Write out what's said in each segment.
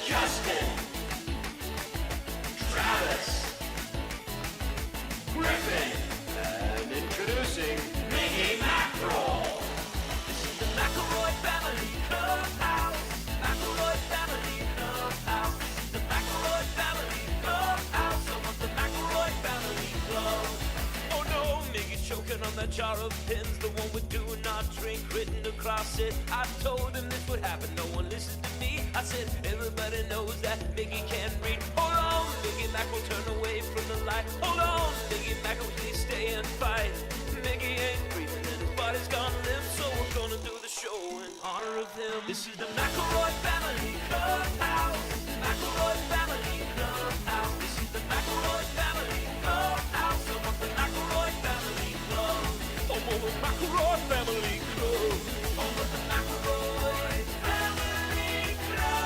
Justin, Travis, Griffin, and introducing Miggy Mackerel. This is the McElroy family Clubhouse. McElroy family Clubhouse. This is the McElroy family Clubhouse. I want the McElroy family club. Oh no, Miggy's choking on that jar of pins, the one with do not drink written across it. I told him this would happen, no one listened to me. I said, everybody knows that Miggy can't read. Hold on, Miggy Mac will turn away from the light. Hold on, Miggy Mac will please stay and fight. Miggy ain't breathing and his body's gone limp, so we're gonna do the show in honor of him. This is the McElroy family Clubhouse. McElroy family Clubhouse. This is the McElroy family Clubhouse. I want the McElroy family club. Oh, the McElroy family club. Oh, the McElroy family club.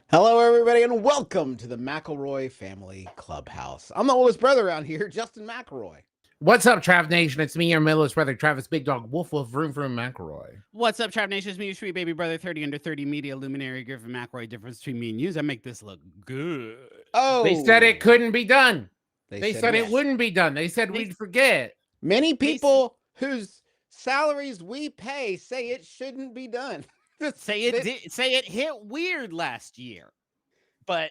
Hello, everybody, and welcome to the McElroy Family Clubhouse. I'm the oldest brother around here, Justin McElroy. What's up, Trav Nation? It's me, your middle brother, Travis Big Dog Wolf Wolf Vroom Vroom McElroy. What's up, Trav Nation? It's me, your sweet baby brother, 30 under 30 media luminary, Griffin McElroy. Difference between me and you is I make this look good. Oh, They said it couldn't be done. They said yes. it wouldn't be done. They said we'd forget. Many people whose salaries we pay say it shouldn't be done. Say it hit weird last year, but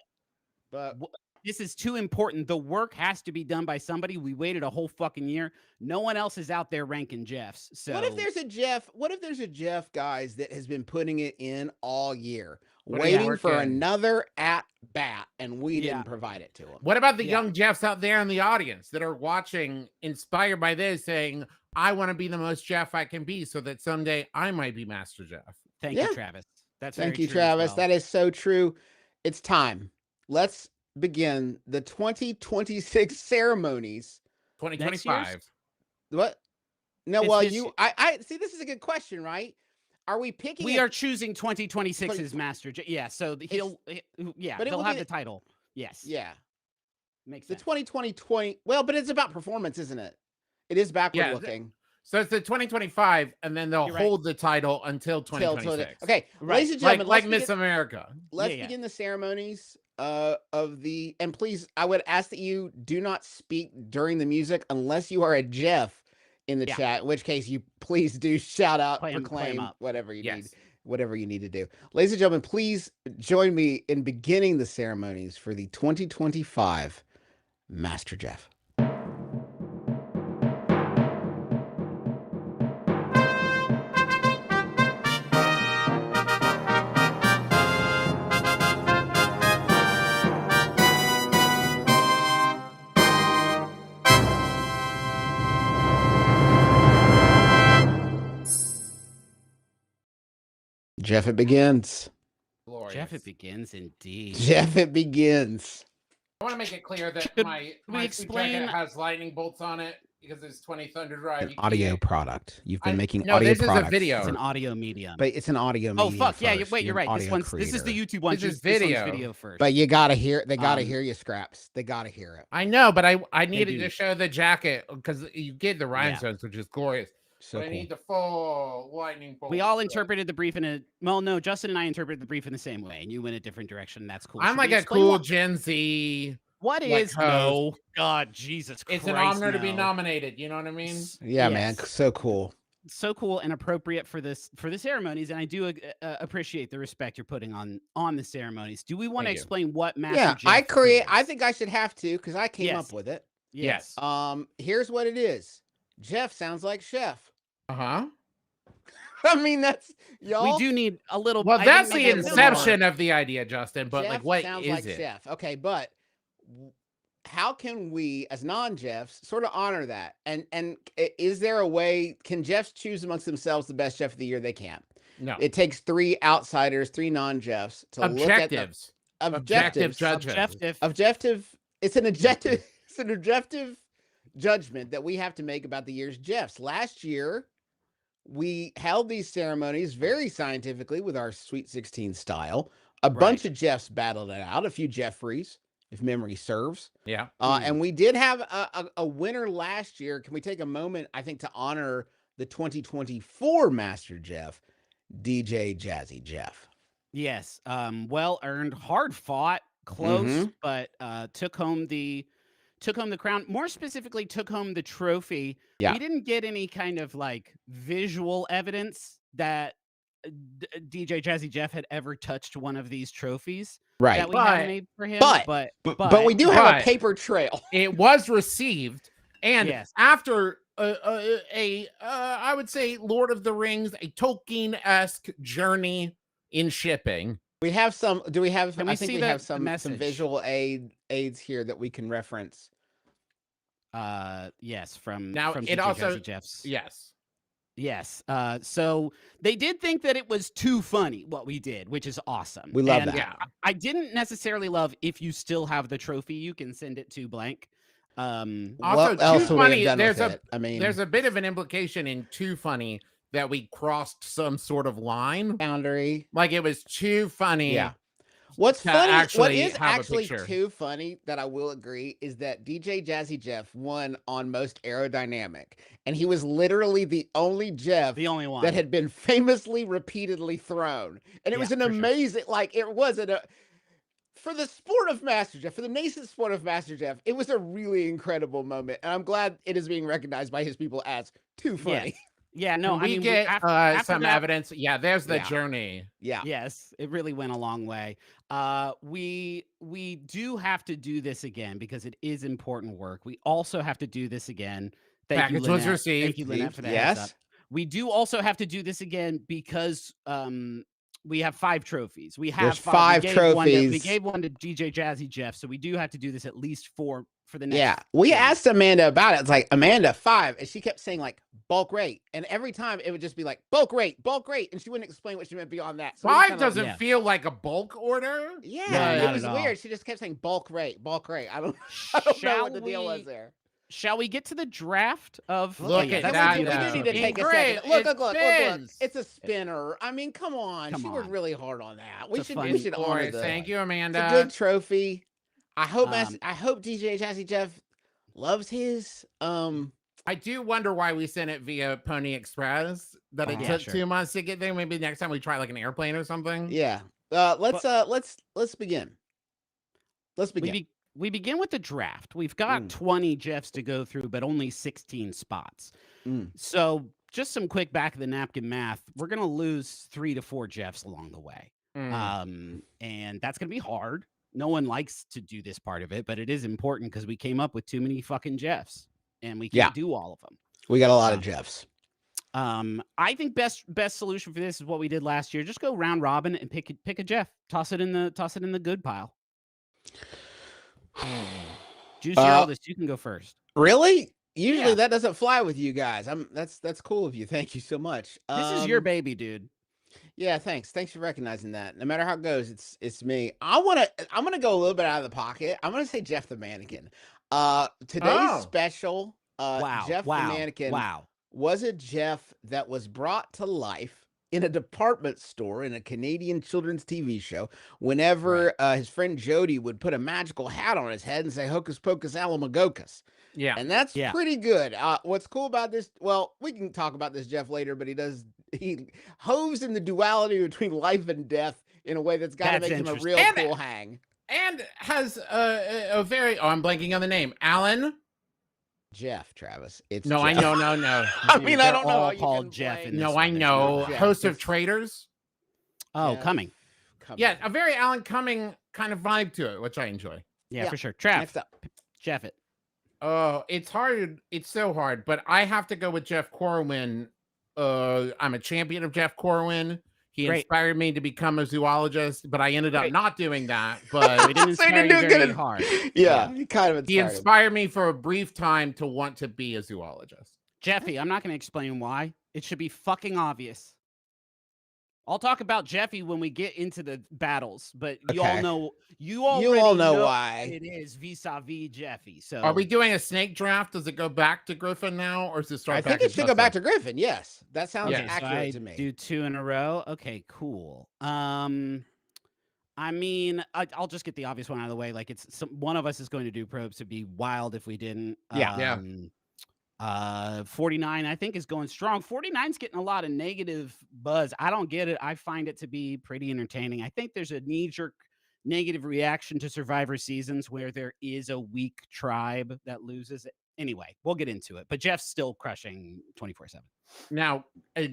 this is too important. The work has to be done by somebody. We waited a whole fucking year. No one else is out there ranking Jeffs. So what if there's a Jeff? What if there's a Jeff, guys, that has been putting it in all year, What waiting for another at bat, and we didn't provide it to him? What about the young Jeffs out there in the audience that are watching, inspired by this, saying, I want to be the most Jeff I can be so that someday I might be Master Jeff? Thank you, Travis. That's Thank very you, true as Travis. well. That is so true. It's time. Let's begin the 2026 ceremonies. 2025. What? No, It's well, this I see. This is a good question, right? Are we picking? We are choosing 2026's Master Jeff. Yeah, so they'll have the title. Yes. Yeah. Makes The sense. 2020. Well, but it's about performance, isn't it? It is backward looking. So it's the 2025, and then they'll hold the title until 2026. Okay, ladies and gentlemen, like Miss America. Let's begin the ceremonies of the. And please, I would ask that you do not speak during the music unless you are a Jeff in the chat. In which case, you please do shout out, proclaim, whatever you need, whatever you need to do. Ladies and gentlemen, please join me in beginning the ceremonies for the 2025 Master Jeff. Jeff, it begins. Glorious. Jeff, it begins indeed. Jeff, it begins. I want to make it clear that my jacket has lightning bolts on it because it's 20 Thunder Drive. An audio product. You've been making audio products. This is a video. It's an audio medium. But it's an audio medium. Oh, fuck. First. Yeah, wait, you're right. This is the YouTube one. This is video first. But you got to hear, they got to hear you, Scraps. They got to hear it. I know, but I needed to show the jacket because you get the rhinestones, which is glorious. So I need the full lightning bolt. We all interpreted the brief no, Justin and I interpreted the brief in the same way, and you went a different direction. That's cool. I'm like a cool Gen Z. What is no? God, Jesus Christ. It's an honor to be nominated. You know what I mean? Yeah, man. So cool. So cool and appropriate for the ceremonies, and I do appreciate the respect you're putting on the ceremonies. Do we want to explain what Master Jeff is? I think I should have to because I came up with it. Yes. Here's what it is. Jeff sounds like chef. Uh-huh. I mean, that's y'all. We do need a little. Well, that's the inception of the idea, Justin. But Jeff like, what sounds is like it? Chef. Okay, but how can we, as non-Jeffs, sort of honor that? And is there a way? Can Jeffs choose amongst themselves the best chef of the year? They can't. No. It takes 3 outsiders, 3 non-Jeffs to look at the objective judgment. Objective. It's an objective. It's an objective judgment that we have to make about the year's Jeffs. Last year, we held these ceremonies very scientifically with our Sweet 16 style. A bunch of Jeffs battled it out, a few Jeffreys, if memory serves. Yeah. And we did have a winner last year. Can we take a moment, I think, to honor the 2024 Master Jeff? DJ Jazzy Jeff. Yes. Well earned, hard fought, close, but took home the crown. More specifically, took home the trophy. Yeah. We didn't get any kind of like visual evidence that DJ Jazzy Jeff had ever touched one of these trophies Right. that we had made for him. But we do have a paper trail. It was received, and Yes. after I would say Lord of the Rings, a Tolkien-esque journey in shipping. We have some. Do we have? Can I we think see we the have some message? visual aids here that we can reference. Yes, from Now from it DJ also Jazzy Jeff's. Yes. So they did think that it was too funny what we did, which is awesome. We love And that. Yeah. I didn't necessarily love if you still have the trophy, you can send it to blank. Also, What else too would we funny. have done There's with a it? I mean, there's a bit of an implication in too funny that we crossed some sort of line. boundary. Like it was too funny. Yeah. What's to funny? What actually is have a actually picture. too funny that I will agree is that DJ Jazzy Jeff won on most aerodynamic, and he was literally the only Jeff The only one that had been famously repeatedly thrown, and it was an for sure. amazing. Like it wasn't a. For the sport of MasterJeff, for the nascent sport of MasterJeff, it was a really incredible moment, and I'm glad it is being recognized by his people as too funny. Yeah, no, Can we I mean, get after some that, evidence. Yeah, there's the Yeah. journey. Yeah. Yes, it really went a long way. We do have to do this again because it is important work. We also have to do this again. Thank you, Package was Lynette. received. Thank you, Lynette, for that. Heads Yes. up. We do also have to do this again because we have 5 trophies. We have There's 5 we trophies. gave one to DJ Jazzy Jeff, so we do have to do this at least for the next. Yeah, we game. asked Amanda about it. It's like, Amanda, 5, and she kept saying like bulk rate, and every time it would just be like bulk rate, and she wouldn't explain what she meant beyond that. So we 5 kinda- doesn't Yeah. feel like a bulk order. Yeah, No, it not was at all. weird. She just kept saying bulk rate. I don't know Shall what the deal was we- there. Shall we get to the draft of? Look yeah, at that's that, a We good yeah. do need to trophy. take a Great, second. Look. it spins. It's a spinner. I mean, come on. Come She on. worked really hard on that. We It's a should fun- we should honor Glorious. the. Thank you, It's Amanda. a good trophy. I hope Um, I hope DJ Jazzy Jeff loves his. I do wonder why we sent it via Pony Express. That it Yeah, took sure. 2 months to get there. Maybe next time we try like an airplane or something. Yeah. Let's begin. Let's begin. We begin with the draft. We've got 20 Jeffs to go through, but only 16 spots. So just some quick back of the napkin math. We're gonna lose 3 to 4 Jeffs along the way. And that's gonna be hard. No one likes to do this part of it, but it is important because we came up with too many fucking Jeffs, and we can't do all of them. We got a lot of Jeffs. I think best solution for this is what we did last year. Just go round robin and pick a Jeff. Toss it in the good pile. Juicy Oldest, you can go first. Really? Usually Yeah. that doesn't fly with you guys. That's cool of you. Thank you so much. This is your baby, dude. Yeah, thanks. Thanks for recognizing that. No matter how it goes, it's me. I'm gonna go a little bit out of the pocket. I'm gonna say Jeff the Mannequin. Today's special Jeff the Mannequin was a Jeff that was brought to life in a department store in a Canadian children's TV show whenever his friend Jody would put a magical hat on his head and say hocus pocus alamagokus. Yeah. And that's pretty good. What's cool about this, well, we can talk about this Jeff later, but he hoves in the duality between life and death in a way that's got to make him a real cool hang. And has a very, I'm blanking on the name. Alan? Jeff, Travis. It's no, Jeff. I know. I mean, I don't know. all How you called can Jeff blame- in No, this I one. There's know. no Jeff. Host of It's- Traitors. Oh, Jeff. coming. Yeah, a very Alan Cumming kind of vibe to it, which I enjoy. Yeah, for sure. Trav, Next up. Jeff it. Oh, it's hard. It's so hard, but I have to go with Jeff Corwin. I'm a champion of Jeff Corwin. He inspired me to become a zoologist, but I ended up not doing that. But We didn't So you inspire didn't you do very good. hard. Yeah, he kind of he inspired him. inspired me for a brief time to want to be a zoologist. Jeffy, I'm not going to explain why. It should be fucking obvious. I'll talk about Jeffy when we get into the battles, but you all Okay. know You all know why. it is vis-a-vis Jeffy. So Are we doing a snake draft? Does it go back to Griffin now, or does it start I back think it at should go back Justin? to Griffin. Yes, that sounds Okay, so accurate to me. do 2 in a row. Okay, cool. I mean, I'll just get the obvious one out of the way. Like one of us is going to do probes. It'd be wild if we didn't. Yeah. 49, I think, is going strong. 49's getting a lot of negative buzz. I don't get it. I find it to be pretty entertaining. I think there's a knee-jerk negative reaction to Survivor seasons where there is a weak tribe that loses it. Anyway, we'll get into it. But Jeff's still crushing 24/7. Now,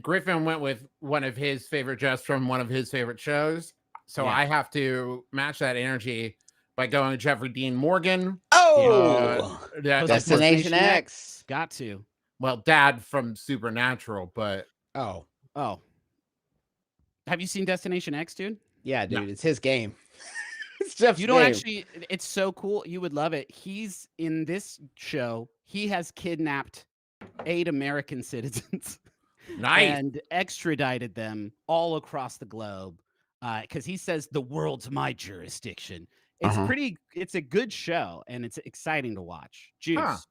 Griffin went with one of his favorite Jeffs from one of his favorite shows. So I have to match that energy by going Jeffrey Dean Morgan. Oh, Destination X. Got to. Well, Dad from Supernatural, but oh, have you seen Destination X, dude? Yeah, dude, it's his game. It's Jeff's You don't game. actually. It's so cool. You would love it. He's in this show. He has kidnapped 8 American citizens, and extradited them all across the globe. Because he says the world's my jurisdiction. It's it's a good show, and it's exciting to watch. Juice.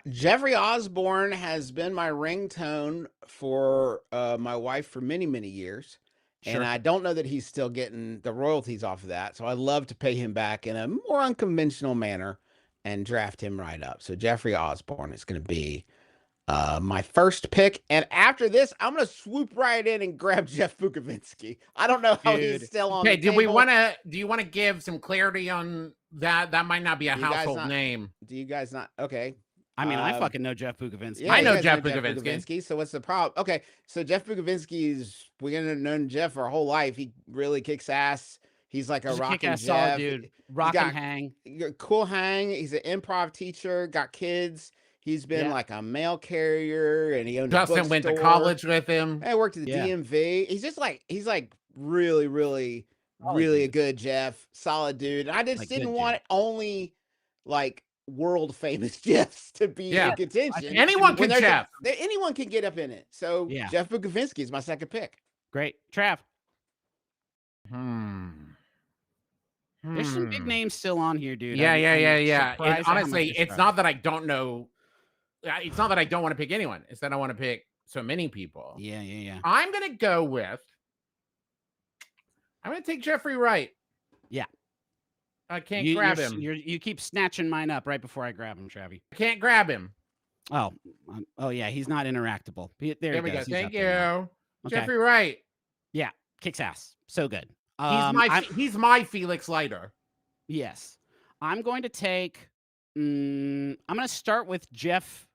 Jeffrey Osborne has been my ringtone for my wife for many, many years. Sure. And I don't know that he's still getting the royalties off of that. So I'd love to pay him back in a more unconventional manner and draft him right up. So Jeffrey Osborne is going to be my first pick. And after this, I'm going to swoop right in and grab Jeff Bukovinsky. I don't know how he's still on the table. Do you want to give some clarity on that? That might not be a household name. Do you guys not? Okay. I mean, I fucking know Jeff Bukovinsky. Yeah, I know Jeff Bukovinsky. So what's the problem? Okay, so Jeff Bukovinsky's, we're gonna known Jeff our whole life. He really kicks ass. He's like a rockin' Jeff. Solid dude. Rock and hang. Cool hang. He's an improv teacher. Got kids. He's been like a mail carrier, and he owned a bookstore. Justin went to college with him. I worked at the DMV. He's just like really, really, really a good Jeff. Solid dude. And I just didn't want it only like world famous Jeffs to be in contention. Anyone can Jeff. Anyone can get up in it. So Jeff Bukovinsky is my second pick. Great. Trav. There's some big names still on here, dude. Yeah. Honestly, it's not that I don't know. It's not that I don't want to pick anyone. It's that I want to pick so many people. Yeah. I'm going to go with, I'm going to take Jeffrey Wright. Yeah. I can't grab him. You keep snatching mine up right before I grab him, Travie. I can't grab him. Oh yeah, he's not interactable. There we go. Thank you. Okay. Jeffrey Wright. Yeah, kicks ass. So good. He's my Felix Leiter. Yes. I'm going to take I'm going to start with Jeff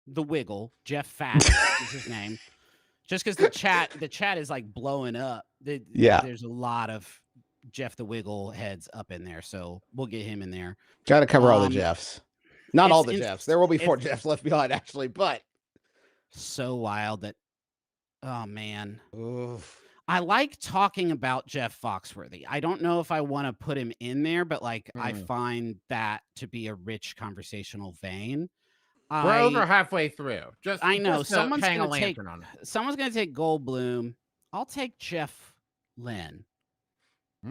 the Wiggle. Jeff Fat is his name. Just because the chat is like blowing up. There's a lot of Jeff the Wiggle heads up in there, so we'll get him in there. Got to cover all the Jeffs. Not all the Jeffs. There will be 4 Jeffs left behind, actually, but so wild that, oh man. Oof. I like talking about Jeff Foxworthy. I don't know if I want to put him in there, but I find that to be a rich conversational vein. We're over halfway through. I know someone's going to take Goldblum. I'll take Jeff Lynne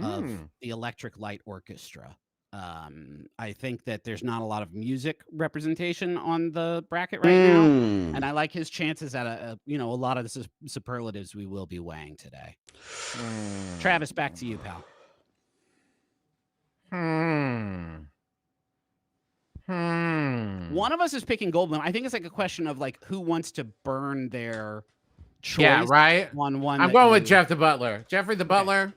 of the Electric Light Orchestra. I think that there's not a lot of music representation on the bracket right now, and I like his chances at a lot of the superlatives we will be weighing today. Travis, back to you, pal. One of us is picking Goldblum. I think it's like a question of like who wants to burn their choice. Yeah, right. One. I'm going with Jeff the Butler. Jeffrey the Butler.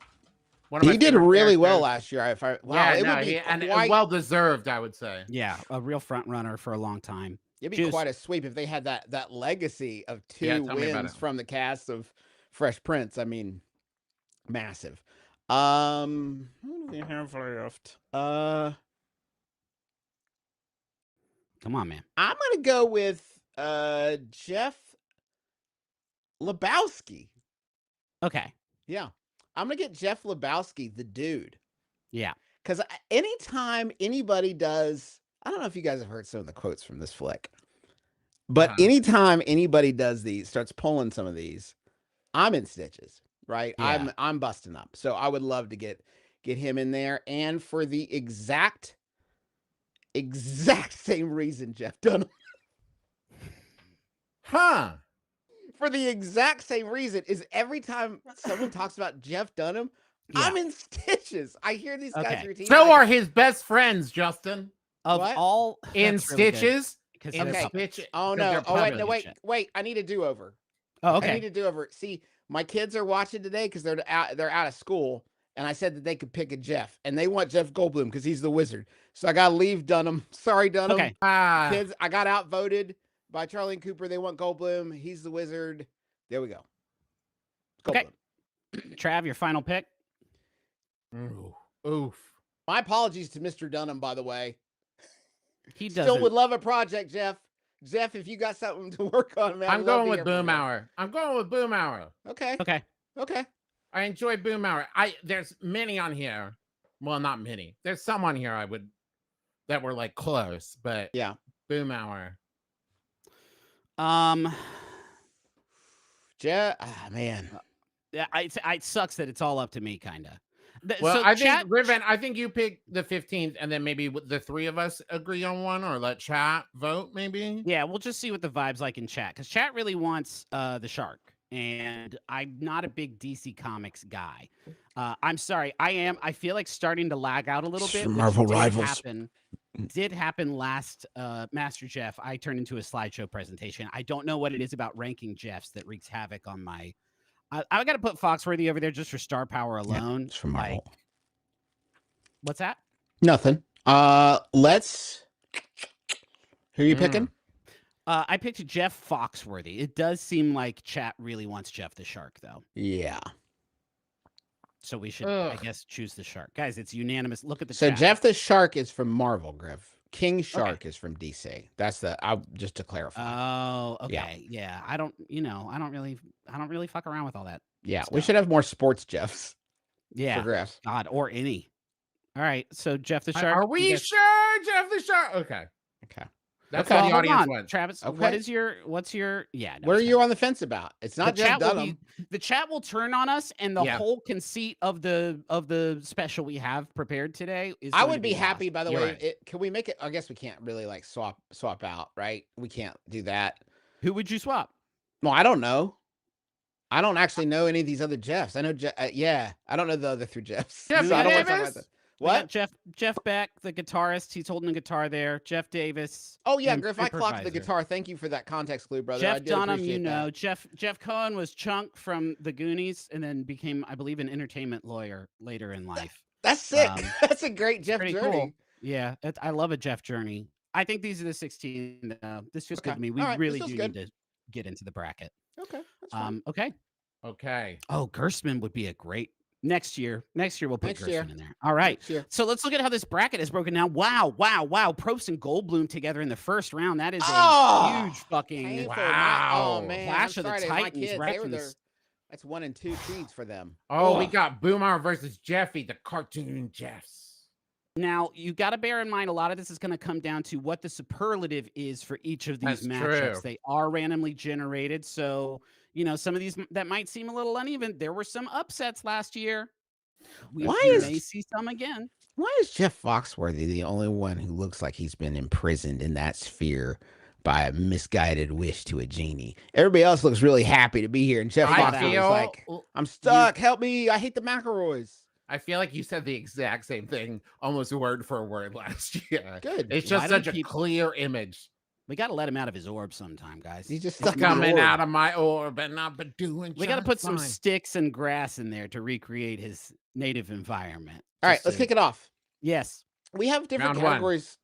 He did really well last year. Well deserved, I would say. Yeah, a real front runner for a long time. It'd be quite a sweep if they had that legacy of 2 wins from the cast of Fresh Prince. I mean, massive. Who do we have left? Come on, man. I'm gonna go with Jeff Lebowski. Okay. Yeah. I'm going to get Jeff Lebowski, the dude. Yeah. Because anytime anybody does, I don't know if you guys have heard some of the quotes from this flick, but anytime anybody does these, starts pulling some of these, I'm in stitches, right? Yeah. I'm busting up. So I would love to get him in there. And for the exact same reason Jeff Dunham. For the exact same reason is every time someone talks about Jeff Dunham, I'm in stitches. I hear these guys. So are his best friends, Justin. All in stitches. because Oh no! Oh wait, no wait! I need a do-over. Oh, okay. I need a do-over. See, my kids are watching today because they're out of school, and I said that they could pick a Jeff, and they want Jeff Goldblum because he's the wizard. So I gotta leave Dunham. Sorry, Dunham. Okay. Kids, I got outvoted by Charlie and Cooper. They want Goldblum. He's the wizard. There we go. Goldblum. Okay. Trav, your final pick. Oof. My apologies to Mr. Dunham, by the way. He doesn't. Still would love a project, Jeff. Jeff, if you got something to work on, man. I'm going with Boomhauer. I'm going with Boomhauer. Okay. I enjoy Boomhauer. There's many on here. Well, not many. There's some on here that were like close, but yeah, Boomhauer. Jeff, man. Yeah, it sucks that it's all up to me, kind of. Well, so I think Riven, I think you pick the 15th, and then maybe the three of us agree on one, or let chat vote, maybe. Yeah, we'll just see what the vibe's like in chat, because chat really wants the shark, and I'm not a big DC Comics guy. I'm sorry, I feel like starting to lag out a little bit. Marvel Rivals did happen last MasterJeff. I turned into a slideshow presentation. I don't know what it is about ranking Jeffs that wreaks havoc on my. I got to put Foxworthy over there just for star power alone. Yeah, it's from Marvel. Like, what's that? Nothing. Let's. Who are you picking? I picked Jeff Foxworthy. It does seem like chat really wants Jeff the Shark, though. Yeah. So we should, I guess, choose the Shark, guys. It's unanimous. Look at the. So chat. Jeff the Shark is from Marvel, Griff. King Shark is from DC. That's just to clarify. Oh, okay. Yeah. I don't really fuck around with all that. Yeah. stuff. We should have more sports Jeffs. Yeah. For Griff. God, or any. All right. So Jeff the Shark. Are we sure Jeff the Shark? Okay. That's what the audience wants. Travis, okay. what's your No, what are you on the fence about? It's not Jeff Dunham. The chat will turn on us, and the whole conceit of the special we have prepared today is. I would be happy, by the way. Right. Can we make it? I guess we can't really like swap out, right? We can't do that. Who would you swap? Well, I don't know. I don't actually know any of these other Jeffs. I know, I don't know the other three Jeffs. Jeff so I don't want to talk Davis? about that. What? Jeff Beck, the guitarist. He's holding a guitar there. Jeff Davis. Oh yeah, Griff. I clocked the guitar. Thank you for that context clue, brother. Jeff I did Dunham, appreciate that. Jeff Cohen was Chunk from the Goonies, and then became, I believe, an entertainment lawyer later in life. That's sick. That's a great Jeff journey. Cool. Yeah, I love a Jeff journey. I think these are the 16. This feels good to me. We really do need to get into the bracket. Okay. That's fine. Okay. Oh, Gerstmann would be a great next year. Next year we'll put Gerstmann in there. All right. So let's look at how this bracket is broken down. Wow. Probst and Goldblum together in the first round. That is a huge fucking painful. Wow. Oh man. Clash of the Titans. Kids, Right from that's 1 and 2 seeds for them. Oh, we got Boomhauer versus Jeffy, the cartoon Jeffs. Now, you got to bear in mind, a lot of this is going to come down to what the superlative is for each of these matchups. True. They are randomly generated. So, some of these that might seem a little uneven. There were some upsets last year. We may see some again. Why is Jeff Foxworthy the only one who looks like he's been imprisoned in that sphere by a misguided wish to a genie? Everybody else looks really happy to be here. And Jeff Foxworthy is like, I'm stuck. Help me. I hate the McElroys. I feel like you said the exact same thing, almost word for word last year. Good. It's just such a clear image. We got to let him out of his orb sometime, guys. He's just coming out of my orb and not been doing. We got to put some sticks and grass in there to recreate his native environment. All right, let's kick it off. Yes. We have different categories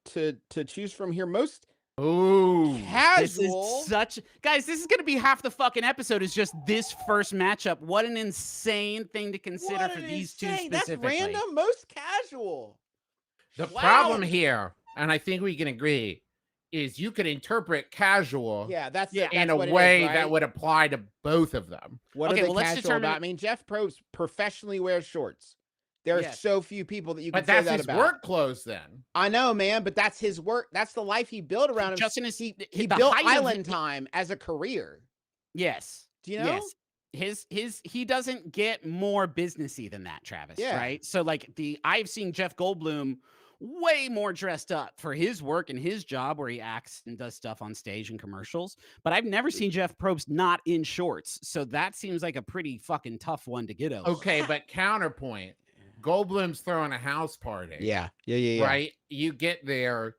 to choose from here. Most casual. Guys, this is going to be half the fucking episode is just this first matchup. What an insane thing to consider for these two specifically. That's random. Most casual. The problem here, and I think we can agree, is you could interpret casual in a way that would apply to both of them. What are they casual about? I mean, Jeff Probst professionally wears shorts. There are so few people that you can say that about. But that's his work clothes then. I know, man, but that's his work. That's the life he built around him. Justin, he built Island Time as a career. Yes. Do you know? Yes. He doesn't get more businessy than that, Travis. Yeah. Right. So I've seen Jeff Goldblum way more dressed up for his work and his job where he acts and does stuff on stage and commercials. But I've never seen Jeff Probst not in shorts. So that seems like a pretty fucking tough one to get over. Okay, but counterpoint. Goldblum's throwing a house party. Yeah. Right? You get there,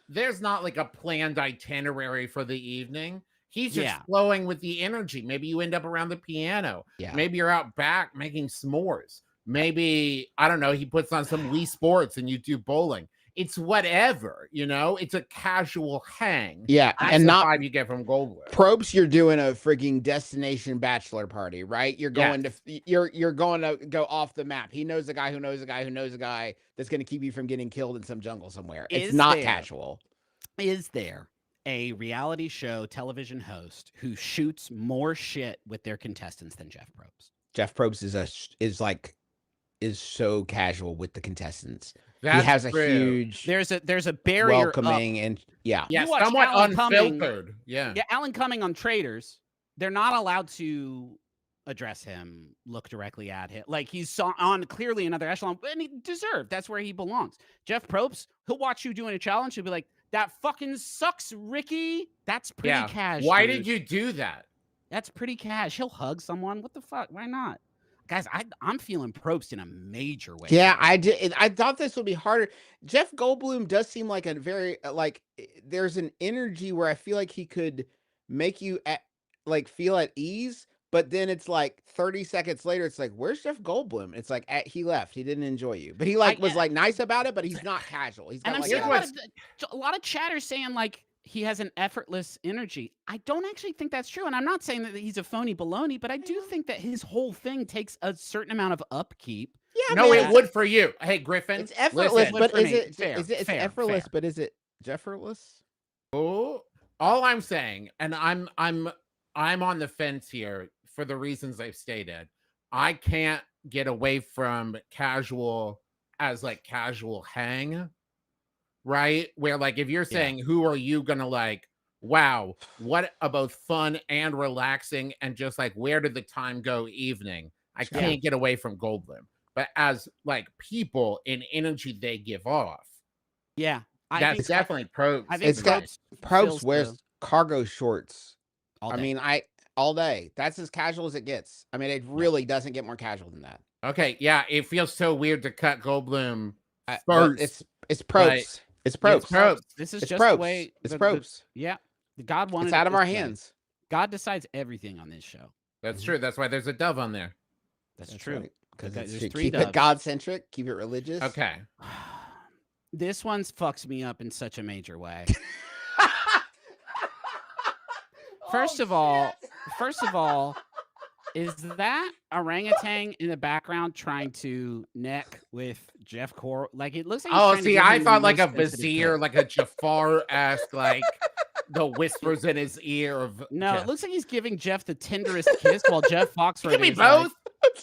there's not like a planned itinerary for the evening. He's just Yeah. flowing with the energy. Maybe you end up around the piano. Yeah. Maybe you're out back making s'mores. Maybe, I don't know, he puts on some Wii Sports and you do bowling. It's whatever, you know? It's a casual hang. Yeah, That's and the not vibe you get from Goldblum. Probst, you're doing a freaking destination bachelor party, right? You're going to you're going to go off the map. He knows a guy who knows a guy who knows a guy that's going to keep you from getting killed in some jungle somewhere. It's not casual. Is there a reality show television host who shoots more shit with their contestants than Jeff Probst? Jeff Probst is so casual with the contestants. That's he has true. a huge there's a barrier welcoming and somewhat unfiltered. Yeah, Alan Cumming on Traders, they're not allowed to address him, look directly at him. Like he's on clearly another echelon, and he deserved. That's where he belongs. Jeff Probst, he'll watch you doing a challenge. He'll be like, "That fucking sucks, Ricky." That's pretty cash. Why dude. did you do that? That's pretty cash. He'll hug someone. What the fuck? Why not? Guys, I'm feeling Probst in a major way. Yeah, I did. I thought this would be harder. Jeff Goldblum does seem like a very there's an energy where I feel like he could make you feel at ease, but then it's like 30 seconds later, it's like, where's Jeff Goldblum? It's like he left. He didn't enjoy you, but he was nice about it. But he's not casual. He's got and I'm seeing a lot of chatter saying like he has an effortless energy. I don't actually think that's true. And I'm not saying that he's a phony baloney, but I do think that his whole thing takes a certain amount of upkeep. Yeah, no, it would for you. Hey, Griffin. It's effortless, but it's effortless, fair. but is it Jefferless? Oh, all I'm saying, and I'm on the fence here for the reasons I've stated. I can't get away from casual as like casual hang. Right? Where like if you're saying who are you gonna like, wow, what a both fun and relaxing and just like where did the time go evening? I can't get away from Goldblum. But as like people in energy they give off. Yeah. That's definitely Probst. I think Probst wears cargo shorts. All day. I mean, all day. That's as casual as it gets. I mean, it really doesn't get more casual than that. Okay, yeah, it feels so weird to cut Goldblum first. It's Probst. It's Probst. This is just the way it's Probst. God wanted. It's out of our hands. God decides everything on this show. That's true. That's why there's a dove on there. That's true. Because there's keep 3 it doves. God-centric, keep it religious. Okay. This one fucks me up in such a major way. First of all, is that orangutan in the background trying to neck with Jeff Cor? Like it looks like. Oh, see, I thought like a vizier, like a Jafar-esque, like the whispers in his ear of. No, Jeff. It looks like he's giving Jeff the tenderest kiss while Jeff Foxworthy. Give me is both.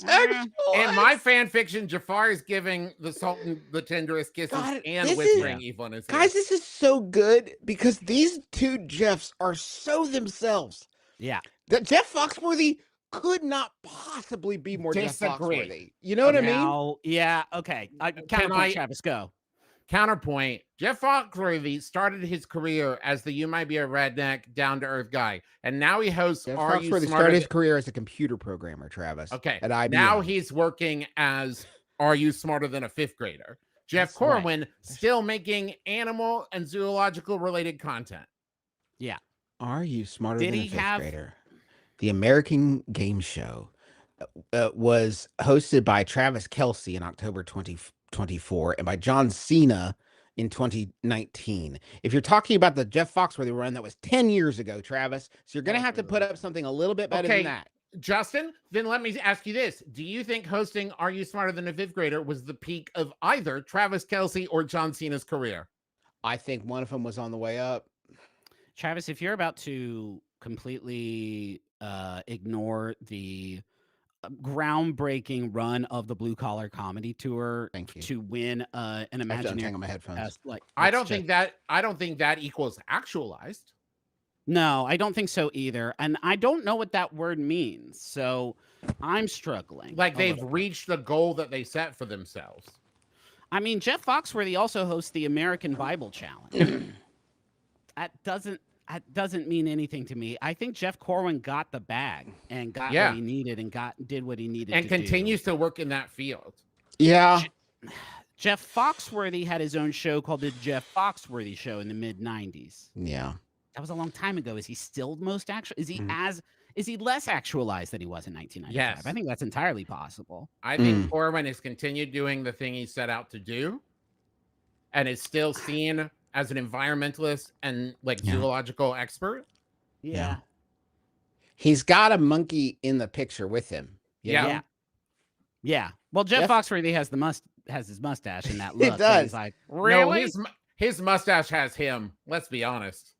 Like, in my fan fiction, Jafar is giving the Sultan the tenderest kisses and whispering evil in his ear. Guys, this is so good because these two Jeffs are so themselves. Yeah. That Jeff Foxworthy could not possibly be more Jeff Foxworthy. You know what I mean? Yeah. Okay. Counterpoint, Travis, go. Counterpoint, Jeff Foxworthy started his career as the You Might Be a Redneck, down-to-earth guy. And now he hosts Jeff Are You Foxworthy Smarter started his career as a computer programmer, Travis. Okay. At IBM. Now he's working as Are You Smarter Than a Fifth Grader? Jeff Corwin still making animal and zoological related content. Yeah. Are You Smarter Than a Fifth Grader? The American game show was hosted by Travis Kelce in October 2024 and by John Cena in 2019. If you're talking about the Jeff Foxworthy run, that was 10 years ago, Travis. So you're going to have to put up something a little bit better than that. Justin, then let me ask you this. Do you think hosting Are You Smarter Than a Fifth Grader was the peak of either Travis Kelce or John Cena's career? I think one of them was on the way up. Travis, if you're about to completely ignore the groundbreaking run of the Blue Collar Comedy Tour to win an imaginary my headphones. I don't think that equals actualized. No, I don't think so either. And I don't know what that word means. So I'm struggling. Like they've reached the goal that they set for themselves. I mean, Jeff Foxworthy also hosts the American Bible Challenge. That doesn't mean anything to me. I think Jeff Corwin got the bag and got what he needed and did what he needed and to continues to work in that field. Yeah. Jeff Foxworthy had his own show called the Jeff Foxworthy Show in the mid 90s. Yeah. That was a long time ago. Is he still most actual? Is he less actualized than he was in 1995? Yes. I think that's entirely possible. I think Corwin has continued doing the thing he set out to do and is still seen as an environmentalist and zoological expert. Yeah. He's got a monkey in the picture with him. Yeah. Well, Jeff Foxworthy has his mustache in that look. It does. He's like, really? No, his mustache has him. Let's be honest.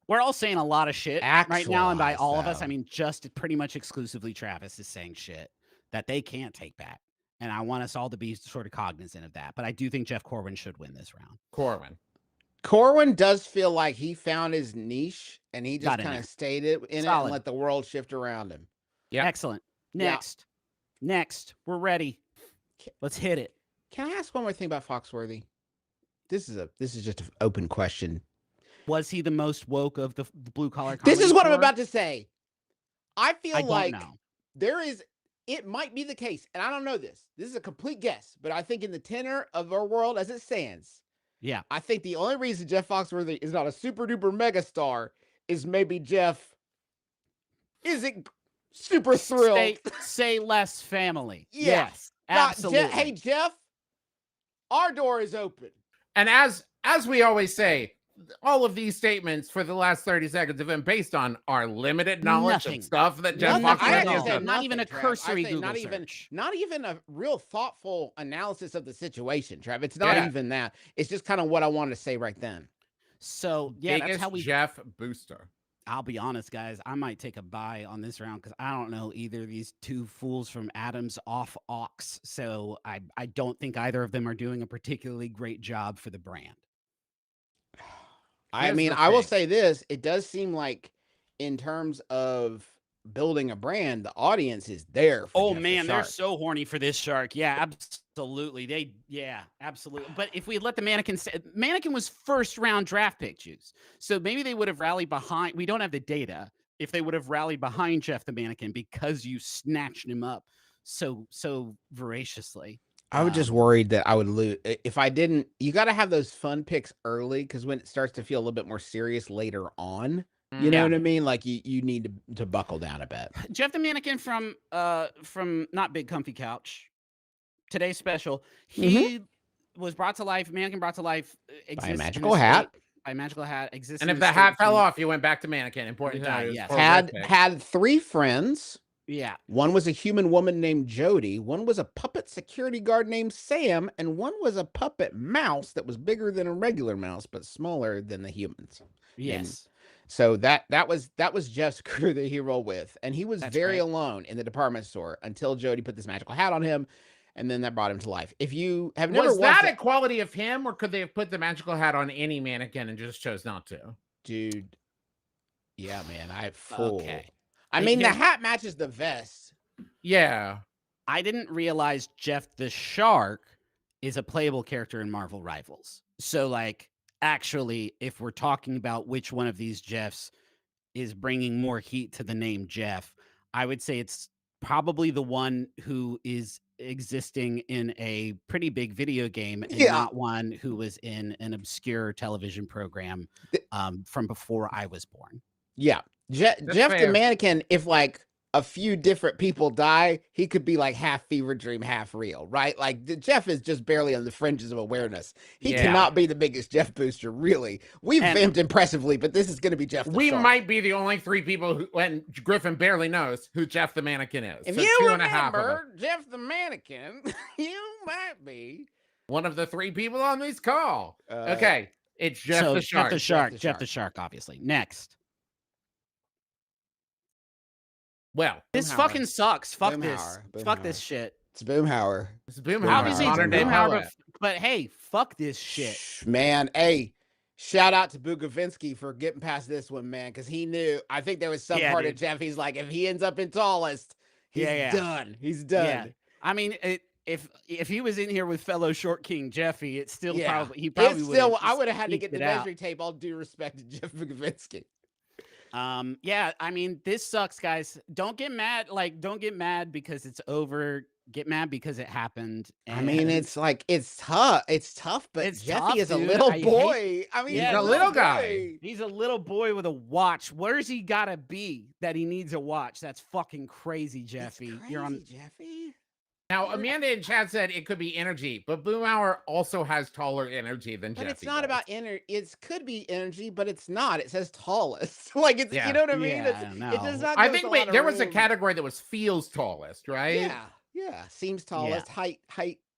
We're all saying a lot of shit right now, and by all of us, though. I mean just pretty much exclusively Travis is saying shit that they can't take back. And I want us all to be sort of cognizant of that. But I do think Jeff Corwin should win this round. Corwin does feel like he found his niche, and he just kind of stayed in it and let the world shift around him. Yeah. Excellent. Next. We're ready. Let's hit it. Can I ask one more thing about Foxworthy? This is just an open question. Was he the most woke of the blue collar? This is what I'm about to say. I feel like know. it might be the case, and I don't know this. This is a complete guess, but I think in the tenor of our world as it stands, I think the only reason Jeff Foxworthy is not a super duper mega star is maybe Jeff isn't super thrilled. Say less family. Yes, absolutely. Hey, Jeff, our door is open. And as we always say, all of these statements for the last 30 seconds have been based on our limited knowledge of stuff that Jeff Foxworthy has done. Not even a cursory Google search. Not even a real thoughtful analysis of the situation, Trav. It's not even that. It's just kind of what I wanted to say right then. So, that's how we Jeff booster. I'll be honest, guys. I might take a bye on this round because I don't know either of these two fools from Adams off Ox. So I don't think either of them are doing a particularly great job for the brand. I mean, I will say this. It does seem like in terms of building a brand, the audience is there. Oh, man, they're so horny for this shark. Yeah, absolutely. Absolutely. But if we had let the Mannequin was first round draft pick juice. So maybe they would have rallied behind. We don't have the data. If they would have rallied behind Jeff the Mannequin because you snatched him up so voraciously. I was just worried that I would lose if I didn't. You got to have those fun picks early because when it starts to feel a little bit more serious later on, you know what I mean? Like you need to buckle down a bit. Jeff the Mannequin from Not Big Comfy Couch, today's special. He was brought to life. Mannequin brought to life by a magical hat. By a magical hat exists. And if the hat fell off, you went back to Mannequin. Important time. Yes. Had three friends. Yeah. One was a human woman named Jody. One was a puppet security guard named Sam. And one was a puppet mouse that was bigger than a regular mouse, but smaller than the humans. Yes. And so that was Jeff's crew that he rolled with. And he was very alone in the department store until Jody put this magical hat on him. And then that brought him to life. If you have never was that a quality of him, or could they have put the magical hat on any mannequin and just chose not to? Dude. Yeah, man. I mean, the hat matches the vest. Yeah. I didn't realize Jeff the Shark is a playable character in Marvel Rivals. So, actually, if we're talking about which one of these Jeffs is bringing more heat to the name Jeff, I would say it's probably the one who is existing in a pretty big video game and not one who was in an obscure television program from before I was born. Yeah. Jeff the Mannequin, if a few different people die, he could be half fever dream, half real, right? Jeff is just barely on the fringes of awareness. He cannot be the biggest Jeff booster, really. We've vamped impressively, but this is going to be Jeff the We Shark. might be the only three people and Griffin barely knows who Jeff the Mannequin is. If you remember Jeff the Mannequin, you might be one of the three people on this call. Okay, it's Jeff the Shark. Jeff the Shark, obviously. Next. Well, this fucking sucks. Fuck this. Fuck this shit. It's Boomhauer. It's Boomhauer. Obviously, it's Boomhauer. But hey, fuck this shit. Man, hey, shout out to Bukovinsky for getting past this one, man, because he knew. I think there was some part of Jeff. He's like, if he ends up in tallest, he's done. He's done. Yeah. I mean, if he was in here with fellow Short King Jeffy, it's still probably I would have had to get the measuring tape. All due respect to Jeff Bukovinsky. I mean, this sucks, guys. Don't get mad. Don't get mad because it's over get mad because it happened. I mean, it's like it's tough. It's tough, but It's Jeffy tough, is a dude. little I boy. I mean, He's he's a little guy. He's a little boy with a watch. Where's he gotta be that he needs a watch? That's fucking crazy, Jeffy. It's crazy, You're on. Jeffy. Now, Amanda in chat said it could be energy, but Boomhauer also has taller energy than But Jeffy. it's not does. about energy. It could be energy, but it's not. It says tallest. Like it's, Yeah. you know what I mean? Yeah, It's, I don't it does know. not. I give us think a lot of there was a room. category that was feels tallest, right? Yeah. Seems tallest. Height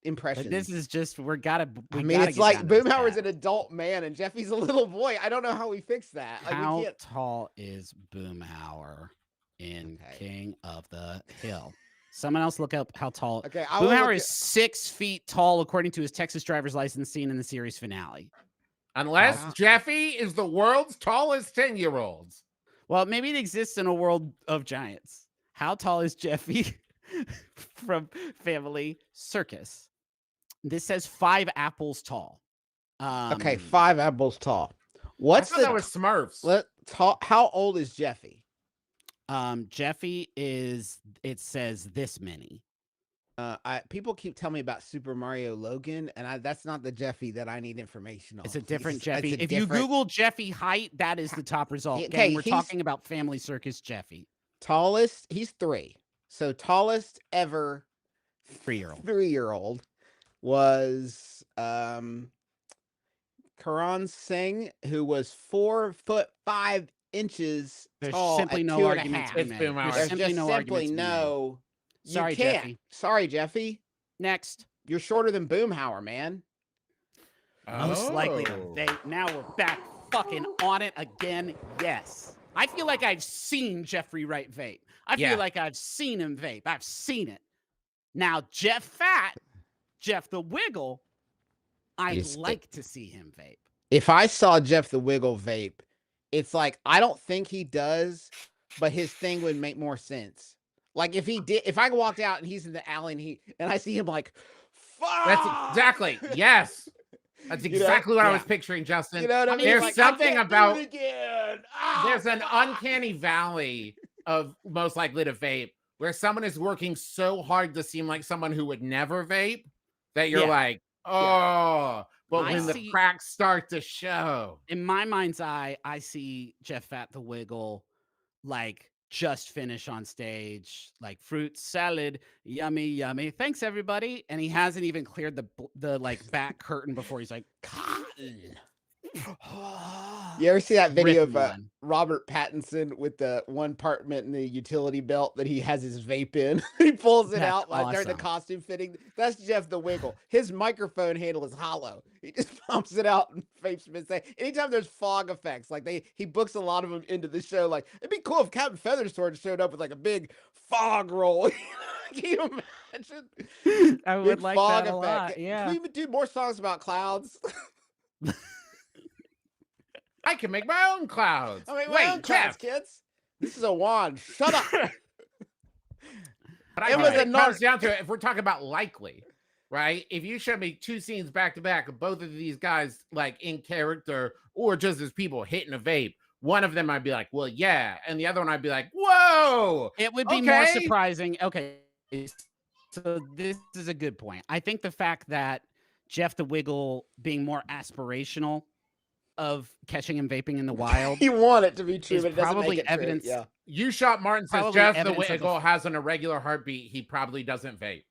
impression. But this is just we gotta. I mean, it's like Boomhauer's an adult man and Jeffy's a little boy. I don't know how we fix that. Like, How we can't. tall is Boomhauer in King of the Hill? Someone else look up how tall. Okay, I will look Boomhauer is 6 feet tall according to his Texas driver's license seen in the series finale. Unless Jeffy is the world's tallest 10-year-old. Well, maybe it exists in a world of giants. How tall is Jeffy from Family Circus? This says 5 apples tall. Okay, 5 apples tall. What's that was Smurfs? How old is Jeffy? Jeffy is, it says this many. People keep telling me about Super Mario Logan, and that's not the Jeffy that I need information on. It's a different Jeffy. It's a If you Google Jeffy height, that is the top result. Okay, Gang, we're talking about Family Circus Jeffy. Tallest, he's 3. So tallest ever 3-year-old. 3-year-old was Karan Singh, who was 4 foot 5 inches There's tall. Simply at no 2.5. argument to be made. There's simply no simply argument. no. Sorry, you can't. Jeffy. Sorry, Jeffy. Next. You're shorter than Boomhauer, man. Most likely to vape. Now we're back fucking on it again. Yes. I feel like I've seen Jeffrey Wright vape. I feel like I've seen him vape. I've seen it. Now, Jeff the Wiggle, I'd like to see him vape. If I saw Jeff the Wiggle vape, it's like, I don't think he does, but his thing would make more sense. Like if he did, if I walked out and he's in the alley and I see him like, fuck! That's exactly, yes. That's exactly what I was picturing, Justin. You know what I mean? There's like, something about, there's an uncanny valley of most likely to vape where someone is working so hard to seem like someone who would never vape that you're like, oh, but when the cracks start to show. In my mind's eye, I see Jeff Fat the Wiggle like just finish on stage, like fruit salad, yummy, yummy. Thanks, everybody. And he hasn't even cleared the like back curtain before he's like, cotton. You ever see that video of Robert Pattinson with the one compartment in the utility belt that he has his vape in? He pulls it out like during the costume fitting. That's Jeff the Wiggle. His microphone handle is hollow. He just pumps it out and vapes mid-say. Anytime there's fog effects, like he books a lot of them into the show. Like it'd be cool if Captain Feathersword showed up with like a big fog roll. Can you imagine? I would like that a lot. Yeah. Can we do more songs about clouds? I can make my own clouds. I make my own clouds, kids. This is a wand. Shut up. But it comes down to it, if we're talking about likely, right? If you show me 2 scenes back to back of both of these guys like in character or just as people hitting a vape, one of them I'd be like, well, yeah. And the other one I'd be like, whoa. It would be more surprising. Okay. So this is a good point. I think the fact that Jeff the Wiggle being more aspirational of catching him vaping in the wild. You want it to be true, but it doesn't probably make it evidence. True. Yeah. You Shot Martin says Probably Jeff the evidence of Wiggle has an irregular heartbeat. He probably doesn't vape.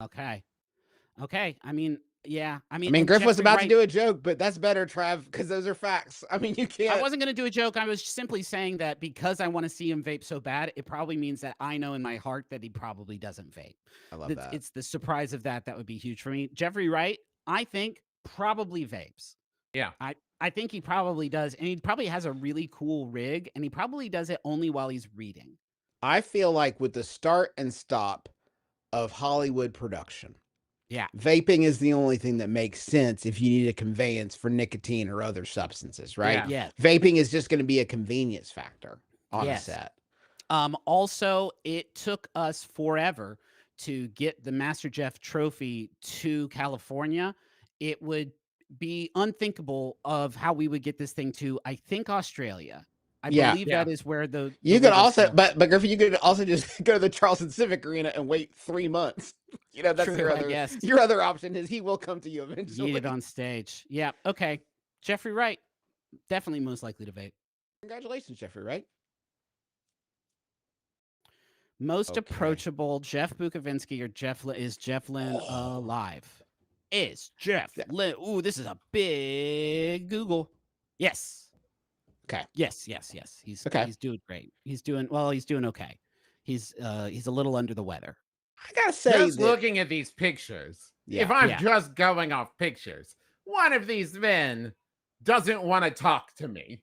Okay. I mean, yeah. I mean, Griff was about to do a joke, but that's better, Trav, because those are facts. I mean, you can't. I wasn't going to do a joke. I was simply saying that because I want to see him vape so bad, it probably means that I know in my heart that he probably doesn't vape. I love that. It's the surprise of that would be huge for me. Jeffrey Wright, I think, probably vapes. Yeah. I think he probably does. And he probably has a really cool rig, and he probably does it only while he's reading. I feel like with the start and stop of Hollywood production, vaping is the only thing that makes sense if you need a conveyance for nicotine or other substances, right? Yeah. Vaping is just going to be a convenience factor on a set. Also, it took us forever to get the MasterJeff trophy to California. It would be unthinkable of how we would get this thing to, I think, Australia. I believe that is where you could also, but Griffin, you could also just go to the Charleston Civic Arena and wait 3 months. That's True, your other option is he will come to you eventually. Eat it on stage. Yeah. Okay. Jeffrey Wright, definitely most likely to vape. Congratulations, Jeffrey Wright. Most approachable, Jeff Bukovinski or is Jeff Lynne alive? Is Jeff Lynne? Ooh, this is a big Google. Yes. Okay. Yes. He's doing great. He's doing okay. He's a little under the weather. I gotta say, just looking at these pictures, if I'm just going off pictures, one of these men doesn't want to talk to me.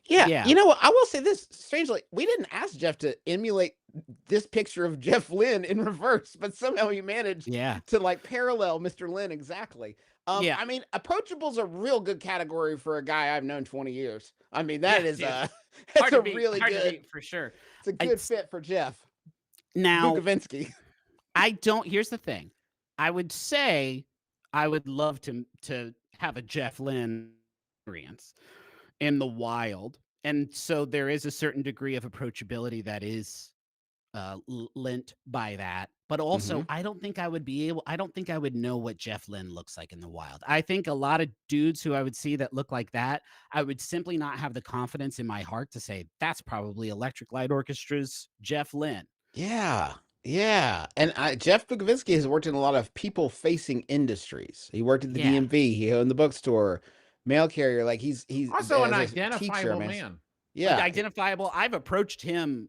Yeah. You know what? I will say this strangely, we didn't ask Jeff to emulate this picture of Jeff Lynne in reverse, but somehow he managed to like parallel Mr. Lynne exactly. I mean, approachable's a real good category for a guy I've known 20 years. I mean, that's a really good for sure. It's a good fit for Jeff. Now, Bukovinski. Here's the thing. I would say I would love to have a Jeff Lynne experience in the wild. And so there is a certain degree of approachability that is lent by that. But also, I don't think I would know what Jeff Lynne looks like in the wild. I think a lot of dudes who I would see that look like that, I would simply not have the confidence in my heart to say, that's probably Electric Light Orchestra's Jeff Lynne. Yeah. And Jeff Bukovinski has worked in a lot of people-facing industries. He worked at the DMV. He owned the bookstore, mail carrier. Like he's also an identifiable man. Yeah, identifiable. I've approached him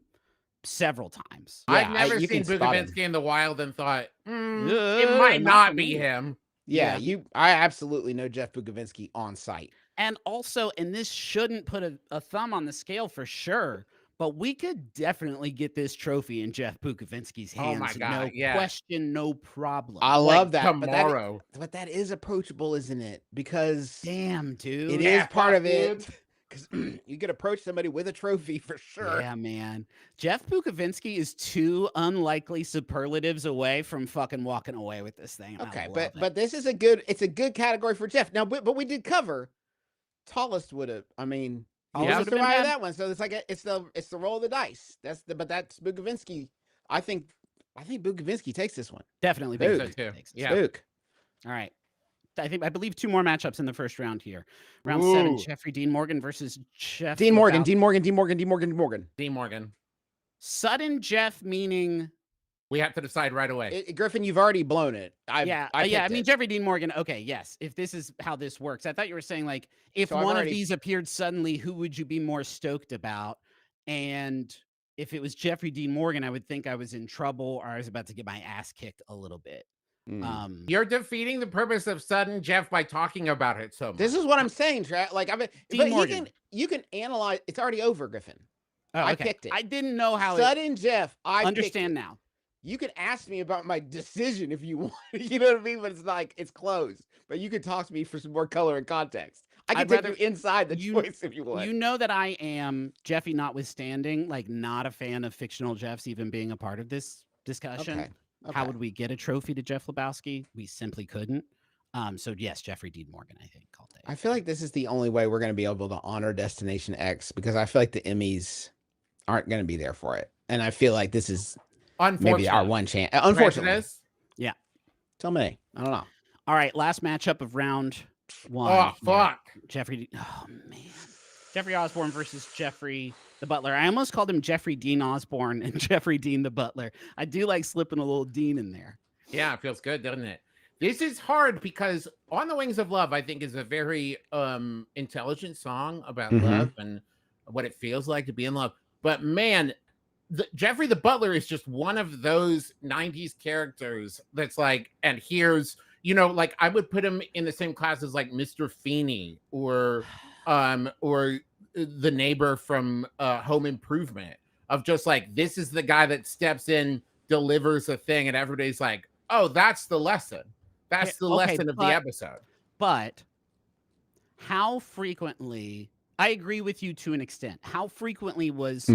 several times. I've never seen Bukovinski in the wild and thought it might not be him. Yeah, I absolutely know Jeff Bukovinski on site. And also, and this shouldn't put a thumb on the scale for sure, but we could definitely get this trophy in Jeff Bukovinski's hands. Oh my God, no question, no problem. I love that. Tomorrow. But that is approachable, isn't it? Because damn, dude, it is part of it. Because you could approach somebody with a trophy for sure. Yeah, man. Jeff Bukovinski is 2 unlikely superlatives away from fucking walking away with this thing. Okay, but this is a good category for Jeff. Now, but we did cover tallest would have. I mean, survived that one. So it's like it's the roll of the dice. That's Bukovinski. I think Bukovinski takes this one. Definitely Bukovinski takes it. Spook. All right. I believe 2 more matchups in the first round here. Round 7, Jeffrey Dean Morgan versus Jeff. Dean Morgan. Sudden Jeff meaning we have to decide right away. Griffin, you've already blown it. I mean Jeffrey Dean Morgan. Okay, yes. If this is how this works, I thought you were saying like if one of these appeared suddenly, who would you be more stoked about? And if it was Jeffrey Dean Morgan, I would think I was in trouble or I was about to get my ass kicked a little bit. You're defeating the purpose of Sudden Jeff by talking about it so much. This is what I'm saying, like you can analyze. It's already over, Griffin. Oh, okay. I picked it. I didn't know how. Sudden Jeff. I understand now. You can ask me about my decision if you want. You know what I mean? But it's like it's closed. But you can talk to me for some more color and context. I can take you inside the choice if you want. You know that I am, Jeffy notwithstanding, like not a fan of fictional Jeffs even being a part of this discussion. Okay. How would we get a trophy to Jeff Lebowski? We simply couldn't. So yes, Jeffrey Dean Morgan, I think. I'll take. I feel like this is the only way we're going to be able to honor Destination X because I feel like the Emmys aren't going to be there for it, and I feel like this is maybe our one chance. Unfortunately, yeah. Tell me, I don't know. All right, last matchup of round 1. Oh fuck, Jeffrey. Oh man, Jeffrey Osborne versus Jeffrey the Butler. I almost called him Jeffrey Dean Osborne and Jeffrey Dean the Butler. I do like slipping a little Dean in there. Yeah, it feels good, doesn't it? This is hard because On the Wings of Love, I think, is a very intelligent song about love and what it feels like to be in love. But man, Jeffrey the Butler is just one of those 90s characters that's like, and here's, like I would put him in the same class as like Mr. Feeney or the neighbor from Home Improvement, of just like, this is the guy that steps in, delivers a thing, and everybody's like, oh, that's the lesson. That's the lesson of the episode. But how frequently, I agree with you to an extent, how frequently was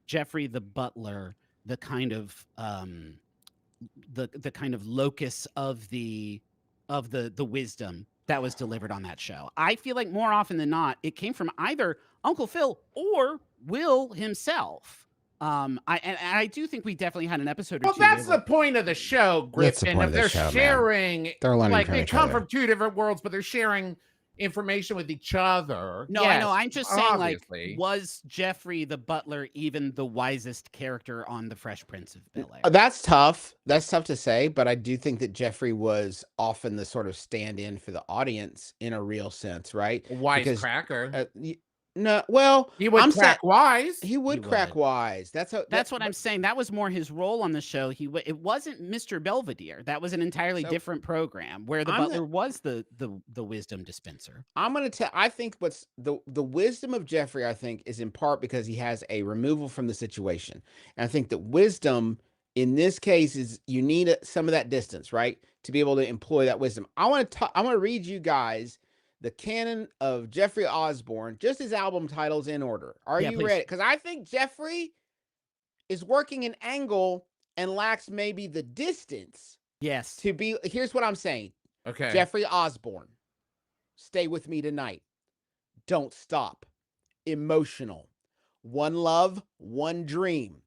Jeffrey the Butler the kind of the kind of locus of the wisdom that was delivered on that show? I feel like more often than not, it came from either Uncle Phil or Will himself. I do think we definitely had an episode or well, two. That's the point of the show, Griffin. Point of the They're show, sharing, man. They're learning like from they each come other. from two different worlds, but they're sharing information with each other. No, yes, I know. I'm just saying, obviously. like, was Jeffrey the butler even the wisest character on The Fresh Prince of Bel-Air? That's tough. That's tough to say, but I do think that Jeffrey was often the sort of stand-in for the audience in a real sense, right? Wise cracker. No, well, He would crack wise. He would crack wise. That's what I'm saying. That was more his role on the show. It wasn't Mr. Belvedere. That was an entirely different program where the butler was the wisdom dispenser. I'm gonna tell. I think what's the wisdom of Jeffrey, I think, is in part because he has a removal from the situation, and I think that wisdom in this case is you need some of that distance, right, to be able to employ that wisdom. I want to read you guys the canon of Jeffrey Osborne, just his album titles in order. Are you ready? Because I think Jeffrey is working an angle and lacks maybe the distance. Yes. To be, here's what I'm saying. Okay. Jeffrey Osborne, Stay With Me Tonight, Don't Stop, Emotional, One Love, One Dream,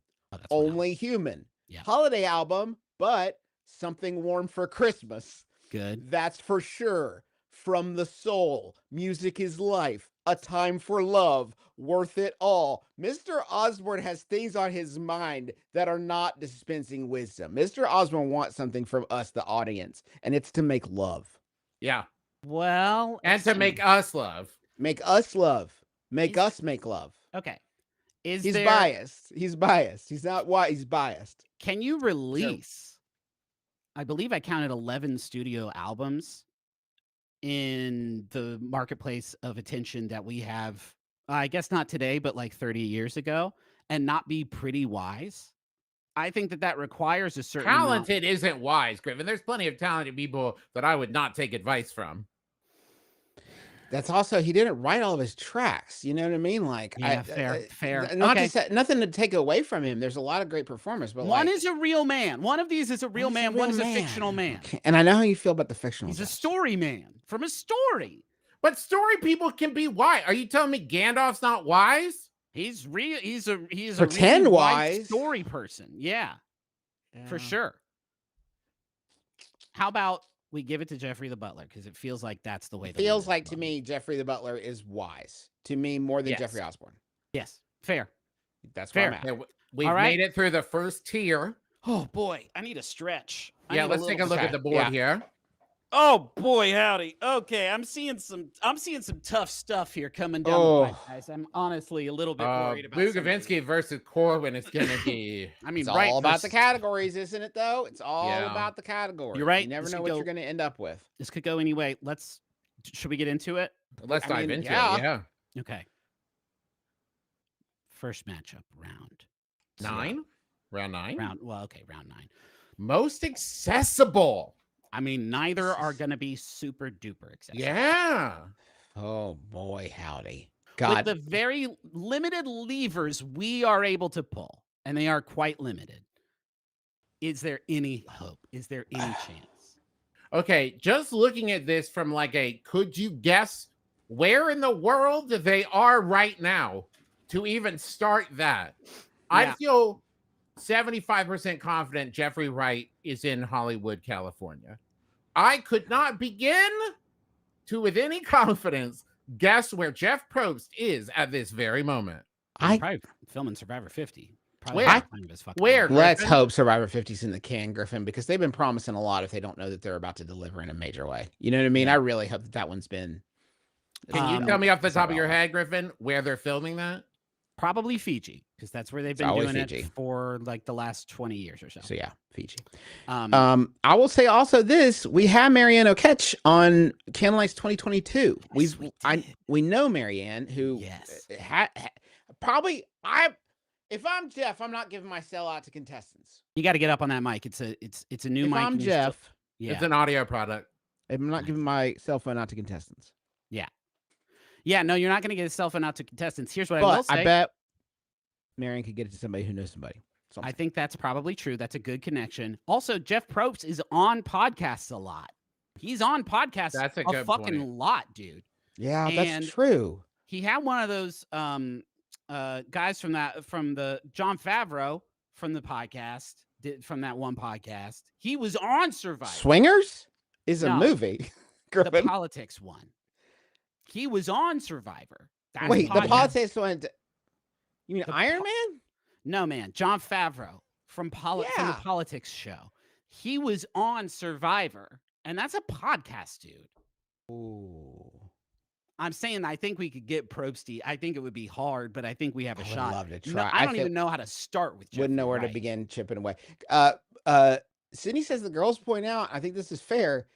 Only Human, Holiday Album, but Something Warm for Christmas. Good. That's for sure. From the Soul, Music is Life, A Time for Love, Worth It All. Mr. Osborne has things on his mind that are not dispensing wisdom. Mr. Osborne wants something from us, the audience, and it's to make love. Yeah. Well, and to make us love. Make us love. Make us make love. Okay. He's biased. He's biased. He's not why he's biased. Can you release? I believe I counted 11 studio albums in the marketplace of attention that we have, I guess not today, but like 30 years ago, and not be pretty wise. I think that requires a certain talented isn't wise, Griffin. There's plenty of talented people that I would not take advice from. That's also, he didn't write all of his tracks. You know what I mean? Like, yeah, fair. Not to say, nothing to take away from him. There's a lot of great performers, but one is a real man. One of these is a real man. One is a fictional man. Okay. And I know how you feel about the fictional. He's a story man from a story. But story people can be wise. Are you telling me Gandalf's not wise? He's real. He's a pretend really wise story person. Yeah, for sure. How about we give it to Jeffrey the Butler, because it feels like that's the way. It feels like to me, Jeffrey the Butler is wise to me more than Jeffrey Osborne. Yes, fair. That's fair. Where I'm at. We've made it through the first tier. Oh boy, I need a stretch. Let's take a look at the board here. Oh boy, howdy. Okay, I'm seeing some tough stuff here coming down the pipe, guys. I'm honestly a little bit worried about Bugovinsky versus Corwin is gonna be. I mean, it's all about the categories, isn't it? Though it's all about the categories. You're right. You never know what you're going to end up with. This could go anyway. Should we get into it? Let's dive into it. Yeah. Okay. First matchup, round 9. Round 9. Round 9. Most accessible. I mean, neither are going to be super duper accessible. Yeah. Oh boy, howdy. God. With the very limited levers we are able to pull, and they are quite limited. Is there any hope? Is there any chance? Okay, just looking at this from like could you guess where in the world they are right now to even start that? Yeah. I feel 75% confident Jeffrey Wright is in Hollywood, California. I could not begin to, with any confidence, guess where Jeff Probst is at this very moment. Probably filming Survivor 50. Where? Let's hope Survivor 50's in the can, Griffin, because they've been promising a lot if they don't know that they're about to deliver in a major way. You know what I mean? I really hope that one's been. Can you tell me off the top of your head, Griffin, where they're filming that? Probably Fiji, because that's where they've been doing it for like the last 20 years or so. So yeah, Fiji. I will say also this: we have Marianne O'Ketch on Candlelights 2022. We know Marianne, who probably if I'm Jeff, I'm not giving my cell out to contestants. You got to get up on that mic. It's a new mic. If I'm Jeff, it's an audio product. I'm not giving my cell phone out to contestants. Yeah, no, you're not going to get a cell phone out to contestants. Here's what I will say. I bet Marianne could get it to somebody who knows somebody. I think that's probably true. That's a good connection. Also, Jeff Probst is on podcasts a lot. He's on podcasts that's a good fucking point. Lot, dude. Yeah, that's true. He had one of those guys from the Jon Favreau from the podcast, from that one podcast. He was on Survivor. Swingers is a movie. The politics one. He was on Survivor. Wait, the politics one. You mean Iron Man? No, man. Jon Favreau from the politics show. He was on Survivor, and that's a podcast, dude. Ooh. I'm saying I think we could get Probsty. I think it would be hard, but I think we have a shot. I'd love to try. No, I don't even know how to start with Jeffrey Wouldn't know where Wright. to begin chipping away. Sydney says the girls point out, I think this is fair,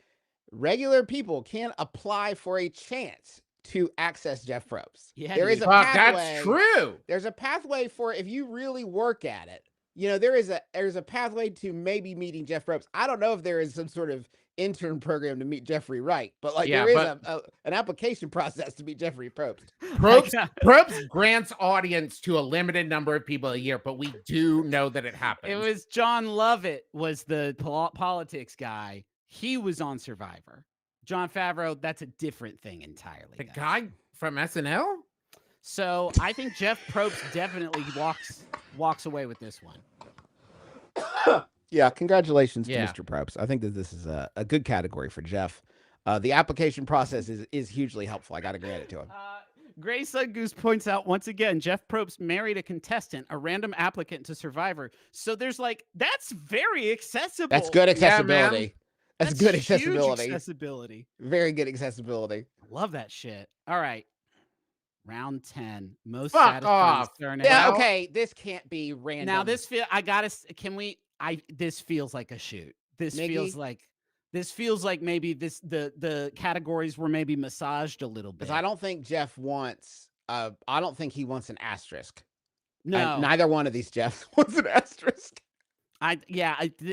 regular people can apply for a chance to access Jeff Probst. Yeah, there is a pathway. That's true. There's a pathway for if you really work at it. You know, there's a pathway to maybe meeting Jeff Probst. I don't know if there is some sort of intern program to meet Jeffrey Wright, but there is an application process to meet Jeffrey Probst. Probst grants audience to a limited number of people a year, but we do know that it happens. It was John Lovett was the politics guy. He was on Survivor. Jon Favreau, that's a different thing entirely. The guy from SNL? So I think Jeff Probst definitely walks away with this one. Yeah, congratulations to Mr. Probst. I think that this is a good category for Jeff. The application process is hugely helpful. I got to grant it to him. Gray Sun Goose points out once again, Jeff Probst married a contestant, a random applicant to Survivor. So there's that's very accessible. That's good accessibility. Yeah, That's good accessibility. Huge accessibility. Very good accessibility. Love that shit. All right. Round 10. Most Fuck satisfying off. surname. Yeah, okay. This can't be random. Now this feels like a shoot. This Miggy? feels like maybe the categories were maybe massaged a little bit. Because I don't think Jeff wants I don't think he wants an asterisk. No. Neither one of these Jeffs wants an asterisk.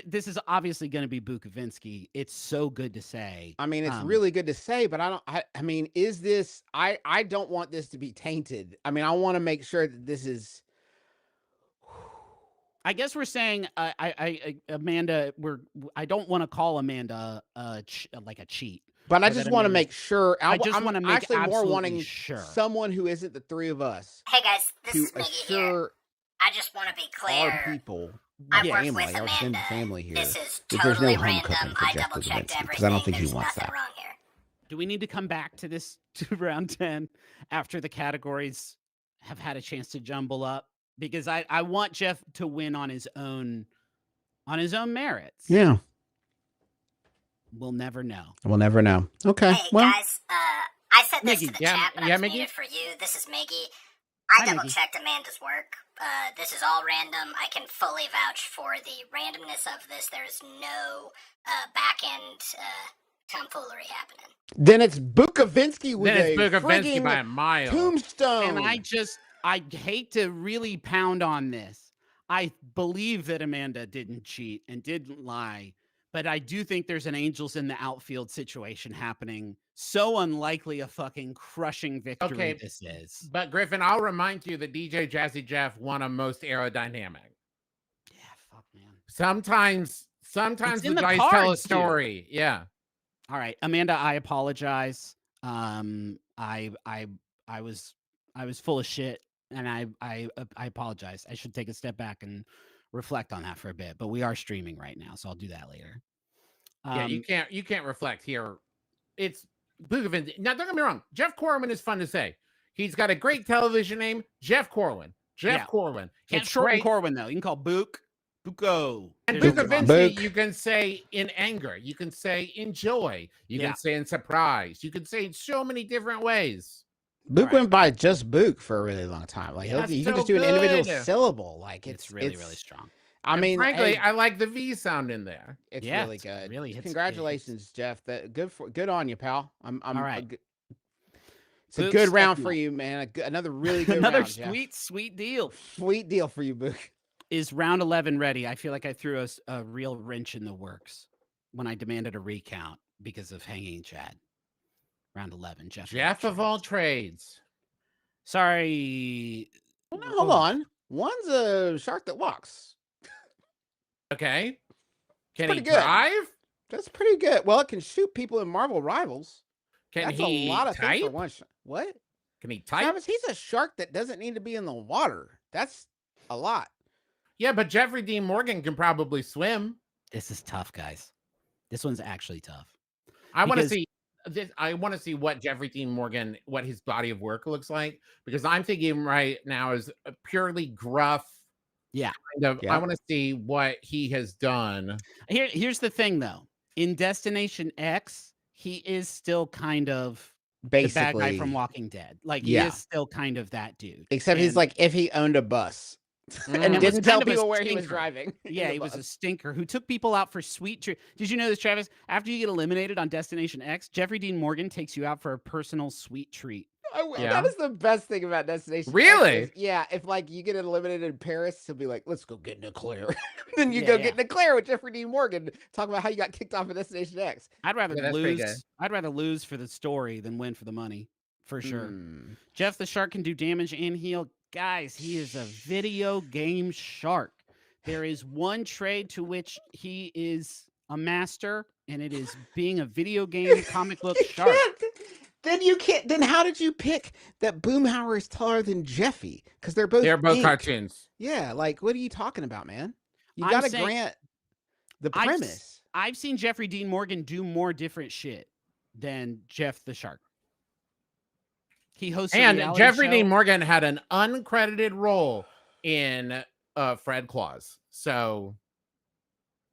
This is obviously going to be Bukovinsky. It's so good to say. I mean, it's really good to say, but I mean, is this I don't want this to be tainted. I mean, I want to make sure that this is I guess we're saying Amanda, I don't want to call Amanda like a cheat. But I just want to make sure. I'm actually more wanting sure someone who isn't the three of us. Hey guys, this is Miggy here. I just want to be clear. Our people, I work with Amanda. Family here. This is That totally there's no home random. cooking for I Jeff double checked Bukovinsky, everything. I don't think he There's wants nothing that. wrong here. Do we need to come back to this to round 10 after the categories have had a chance to jumble up? Because I want Jeff to win on his own merits. Yeah. We'll never know. We'll never know. Okay. Hey guys, I said this Miggy, to the chat, but I Miggy? it for you. This is Miggy. Hi, I double Miggy. checked Amanda's work. This is all random. I can fully vouch for the randomness of this. There's no back end tomfoolery happening. Then it's Bukovinsky with Then it's a Bukovinsky by a frigging mile. tombstone. And I hate to really pound on this. I believe that Amanda didn't cheat and didn't lie, but I do think there's an angels in the outfield situation happening. So unlikely a fucking crushing victory this is. But Griffin, I'll remind you that DJ Jazzy Jeff won a most aerodynamic. Yeah, fuck, man. Sometimes It's in the the dice tell a cards, dude. story. Yeah. All right, Amanda, I apologize. I was full of shit, and I apologize. I should take a step back and reflect on that for a bit. But we are streaming right now, so I'll do that later. Yeah, you can't reflect here. It's Bukovinsky. Now, don't get me wrong. Jeff Corwin is fun to say. He's got a great television name, Jeff Corwin. Corwin. Can't It's shorten great. Corwin though. You can call Buko. And There's no Bukovinsky, Book. you can say in anger. You can say in joy. You Yeah. can say in surprise. You can say in so many different ways. Book Right. went by just Book for a really long time. Like Yeah, you so can just do an individual good. syllable. Like It's really strong. I And mean, frankly, hey, I like the V sound in there. it's Yeah, really it's good. really hits- Congratulations, Jeff. That good on you, pal. I'm All right. It's a Book good round stepping for up. you, man. Another really good Another round, Jeff. sweet deal. Sweet deal for you, Book. Is round 11 ready? I feel like I threw a real wrench in the works when I demanded a recount because of hanging Chad. Round 11, Jeff of all trades. Sorry. Well, now, hold on. One's a shark that walks. Okay. Can he pretty good. drive? That's pretty good. Well, it can shoot people in Marvel Rivals. Can That's he a lot of type? things for one. What? Can he type? Travis, he's a shark that doesn't need to be in the water. That's a lot. Yeah, but Jeffrey Dean Morgan can probably swim. This is tough, guys. This one's actually tough. I want to see this. I want to see what Jeffrey Dean Morgan, what his body of work looks like, because I'm thinking right now is a purely gruff. Yeah. Kind of. Yeah. I want to see what he has done. Here's the thing, though. In Destination X, he is still kind of basically the bad guy from Walking Dead. Like, he is still kind of that dude. Except he's like if he owned a bus. And didn't tell people where he was driving. Yeah, he was a stinker who took people out for sweet treat. Did you know this, Travis? After you get eliminated on Destination X, Jeffrey Dean Morgan takes you out for a personal sweet treat. That is the best thing about Destination really? X. Yeah, if like you get eliminated in Paris, he'll be like, let's go get Leclerc. Then you go get Leclerc with Jeffrey Dean Morgan, talk about how you got kicked off of Destination X. I'd rather lose. I'd rather lose for the story than win for the money, for sure. Jeff the Shark can do damage and heal. Guys, he is a video game shark. There is one trade to which he is a master, and it is being a video game comic book shark. Then you can't. Then how did you pick that Boomhauer is taller than Jeffy? Because they're both cartoons. Yeah, like what are you talking about, man? You got to grant the premise. I've seen Jeffrey Dean Morgan do more different shit than Jeff the Shark. He hosted and Jeffrey Dean Morgan had an uncredited role in Fred Claus. So,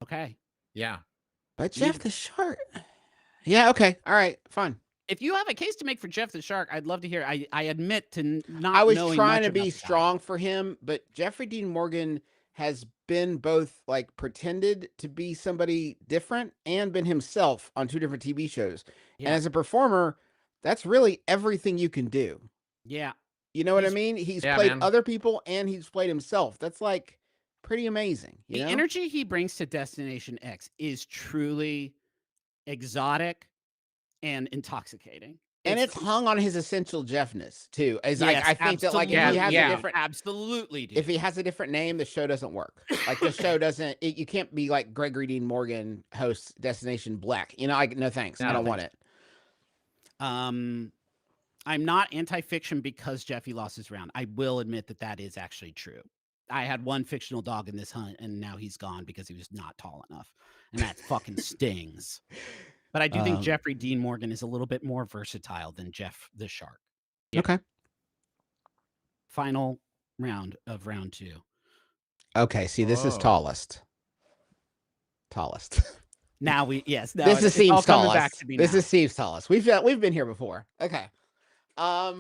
okay, yeah. But Jeff the Shark, yeah, okay, all right, fine. If you have a case to make for Jeff the Shark, I'd love to hear. I admit to not. I was trying to be strong for him, but Jeffrey Dean Morgan has been both like pretended to be somebody different and been himself on 2 different TV shows. Yeah. And as a performer, that's really everything you can do. Yeah. You know what I mean? He's played other people and he's played himself. That's like pretty amazing. The energy he brings to Destination X is truly exotic and intoxicating. And it's hung on his essential Jeffness too. I think that like if he has a different, absolutely, dude. If he has a different name, the show doesn't work. Like the show doesn't. You can't be like Gregory Dean Morgan hosts Destination Black. You know, no thanks. I don't want it. I'm not anti-fiction because Jeffy lost his round. I will admit that is actually true. I had one fictional dog in this hunt, and now he's gone because he was not tall enough, and that fucking stings. But I do think Jeffrey Dean Morgan is a little bit more versatile than Jeff the Shark. Yeah. Okay. Final round of round 2. Okay. See, this is tallest. Now this is Steve's tallest. This is Steve's tallest. We've been here before. Okay. How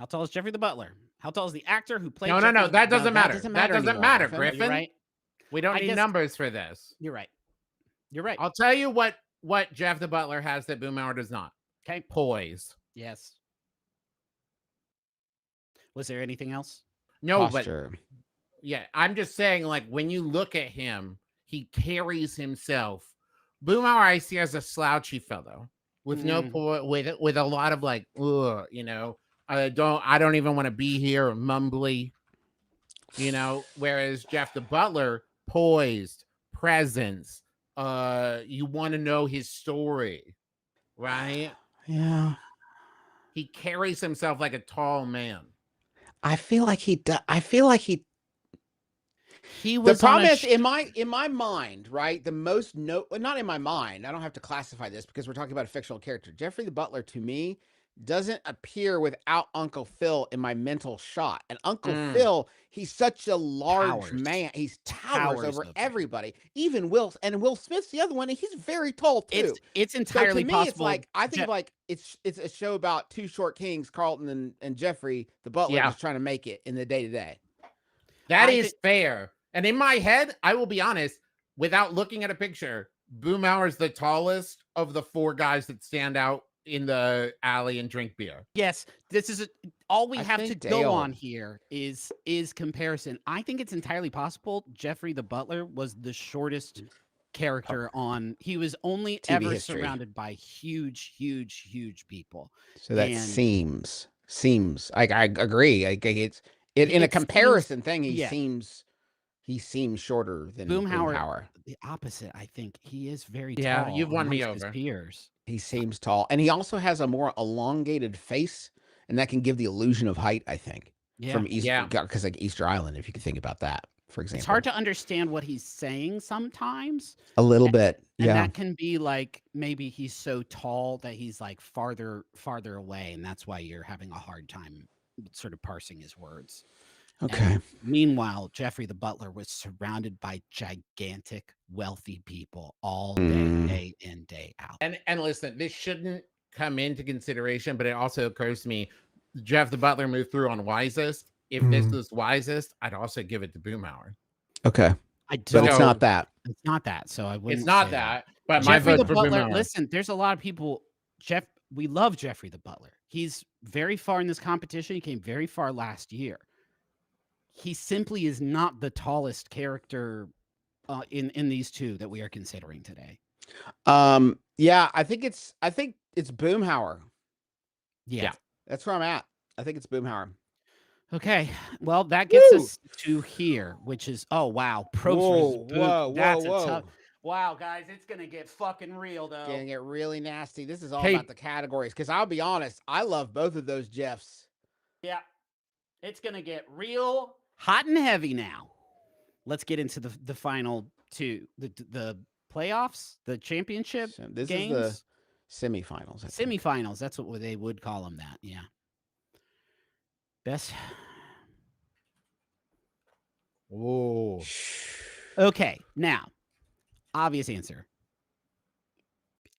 tall is Jeffrey the Butler? How tall is the actor who played? No. That doesn't matter. That doesn't matter, Griffin. You're right. We don't need numbers for this. You're right. I'll tell you what Jeff the Butler has that Boomhauer does not. Okay. Poise. Yes. Was there anything else? No, Posture. But yeah, I'm just saying, like, when you look at him, he carries himself. Boomhauer I see as a slouchy fellow with with a lot of like, you know, I don't even want to be here, mumbly, you know, whereas Jeff the Butler, poised, presence, you want to know his story, right? Yeah. He carries himself like a tall man. I feel like he does. He was. The problem is in my mind, right? The most not in my mind. I don't have to classify this because we're talking about a fictional character. Jeffrey the Butler to me doesn't appear without Uncle Phil in my mental shot. And Uncle Phil, he's such a large man. He's towers over everybody. Even Will Smith's the other one, and he's very tall too. It's entirely so to me, possible. It's like I think like it's a show about 2 short kings, Carlton and Jeffrey the Butler, just trying to make it in the day-to-day. That is fair. And in my head, I will be honest, without looking at a picture, Boomhauer's the tallest of the 4 guys that stand out in the alley and drink beer. Yes, this is all we have to go on here is comparison. I think it's entirely possible Jeffrey the Butler was the shortest character on. He was only TV ever history. Surrounded by huge people. So that seems. I agree. It's in a comparison thing. He seems shorter than Boomhauer. The opposite, I think. He is very tall. Yeah, you've won me over. His peers. He seems tall, and he also has a more elongated face and that can give the illusion of height, I think. Yeah. From Easter, because like Easter Island, if you could think about that, for example. It's hard to understand what he's saying sometimes. A little bit, and that can be like maybe he's so tall that he's like farther away, and that's why you're having a hard time sort of parsing his words. Okay. And meanwhile, Jeffrey the butler was surrounded by gigantic, wealthy people all day in, day out. And listen, this shouldn't come into consideration, but it also occurs to me, Jeff the butler moved through on Wisest. If this was Wisest, I'd also give it to Boomhauer. Okay. But it's not that. It's not that. So I wouldn't. It's not that. But Jeffrey my vote the for butler. Boomhauer. Listen, there's a lot of people. We love Jeffrey the butler. He's very far in this competition. He came very far last year. He simply is not the tallest character in these two that we are considering today. Yeah, I think it's Boomhauer. Yeah. That's where I'm at. I think it's Boomhauer. Okay, well, that gets us to here, which is, oh, wow. Whoa. Wow, guys, it's going to get fucking real, though. Gonna get really nasty. This is all about the categories, because I'll be honest, I love both of those Jeffs. Yeah, it's going to get real hot and heavy now. Let's get into the final two, the playoffs, the championship This games. is the semifinals. Semifinals, that's what they would call them that, yeah. Best. Whoa. Okay, now, obvious answer.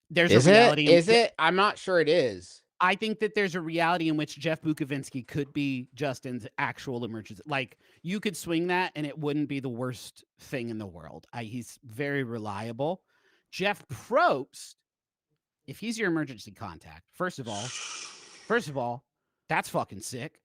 There's a reality. Is it? I'm not sure it is. I think that there's a reality in which Jeff Bukovinski could be Justin's actual emergency. Like, you could swing that and it wouldn't be the worst thing in the world. He's very reliable. Jeff Probst, if he's your emergency contact, first of all, that's fucking sick.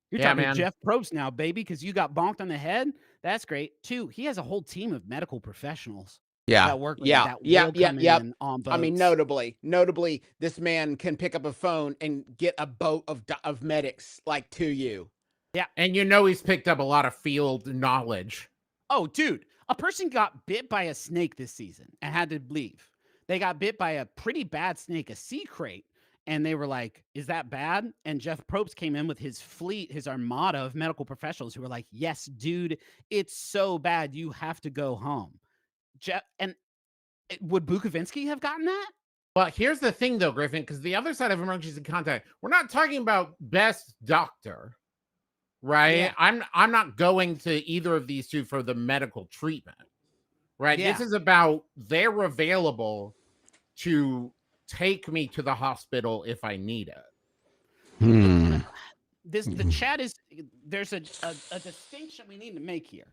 You're talking to Jeff Probst now, baby, because you got bonked on the head. That's great. 2, he has a whole team of medical professionals. That work with in on boats. I mean, notably, this man can pick up a phone and get a boat of medics like to you. Yeah, and you know he's picked up a lot of field knowledge. Oh, dude, a person got bit by a snake this season and had to leave. They got bit by a pretty bad snake, a sea crate. And they were like, is that bad? And Jeff Probst came in with his fleet, his armada of medical professionals who were like, yes, dude, it's so bad. You have to go home. And would Bukovinski have gotten that? Well, here's the thing, though, Griffin, because the other side of emergency contact, we're not talking about best doctor, right? Yeah. I'm not going to either of these two for the medical treatment, right? Yeah. This is about they're available to take me to the hospital if I need it. The chat is, there's a distinction we need to make here.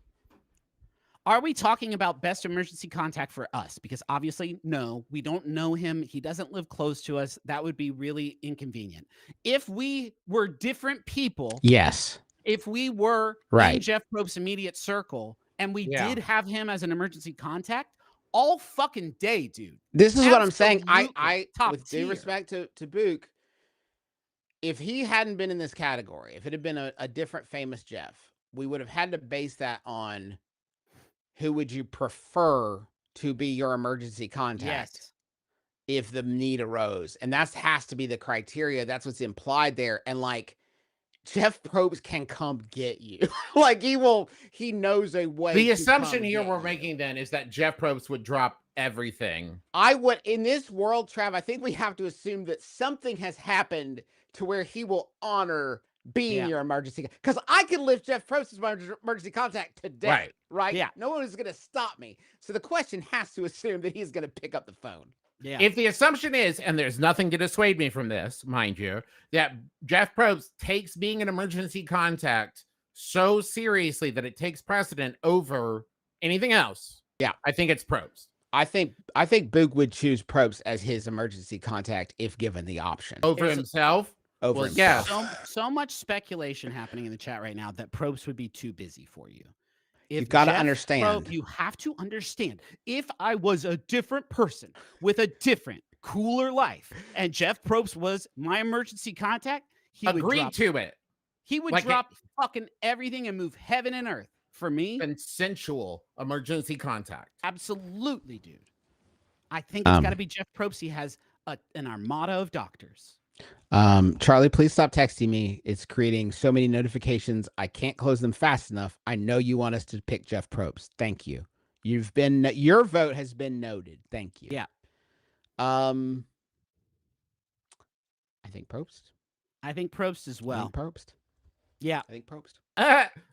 Are we talking about best emergency contact for us? Because obviously, no, we don't know him. He doesn't live close to us. That would be really inconvenient. If we were different people. Yes. If we were in Jeff Probst's immediate circle and we did have him as an emergency contact, all fucking day, dude. This is what I'm saying. I with tier. due respect to Book, if he hadn't been in this category, if it had been a different famous Jeff, we would have had to base that on who would you prefer to be your emergency contact if the need arose. And that has to be the criteria. That's what's implied there. And like, Jeff Probst can come get you. Like he knows a way. The assumption here we're making then is that Jeff Probst would drop everything. In this world, Trav, I think we have to assume that something has happened to where he will honor being your emergency. Because I can lift Jeff Probst as my emergency contact today. Right? Yeah. No one is going to stop me. So the question has to assume that he's going to pick up the phone. Yeah. If the assumption is, and there's nothing to dissuade me from this, mind you, that Jeff Probst takes being an emergency contact so seriously that it takes precedent over anything else. Yeah. I think it's Probst. I think Boog would choose Probst as his emergency contact if given the option. Over himself? Over himself. Yeah. So much speculation happening in the chat right now that Probst would be too busy for you. You've got to understand. You have to understand. If I was a different person with a different, cooler life, and Jeff Probst was my emergency contact, he would agree to it. He would drop fucking everything and move heaven and earth for me. Consensual emergency contact. Absolutely, dude. I think it's got to be Jeff Probst. He has an armada of doctors. Charlie, please stop texting me. It's creating so many notifications. I can't close them fast enough. I know you want us to pick Jeff Probst. Thank you. Your vote has been noted. Thank you. Yeah. I think Probst. I think Probst as well. Probst. Yeah. I think Probst.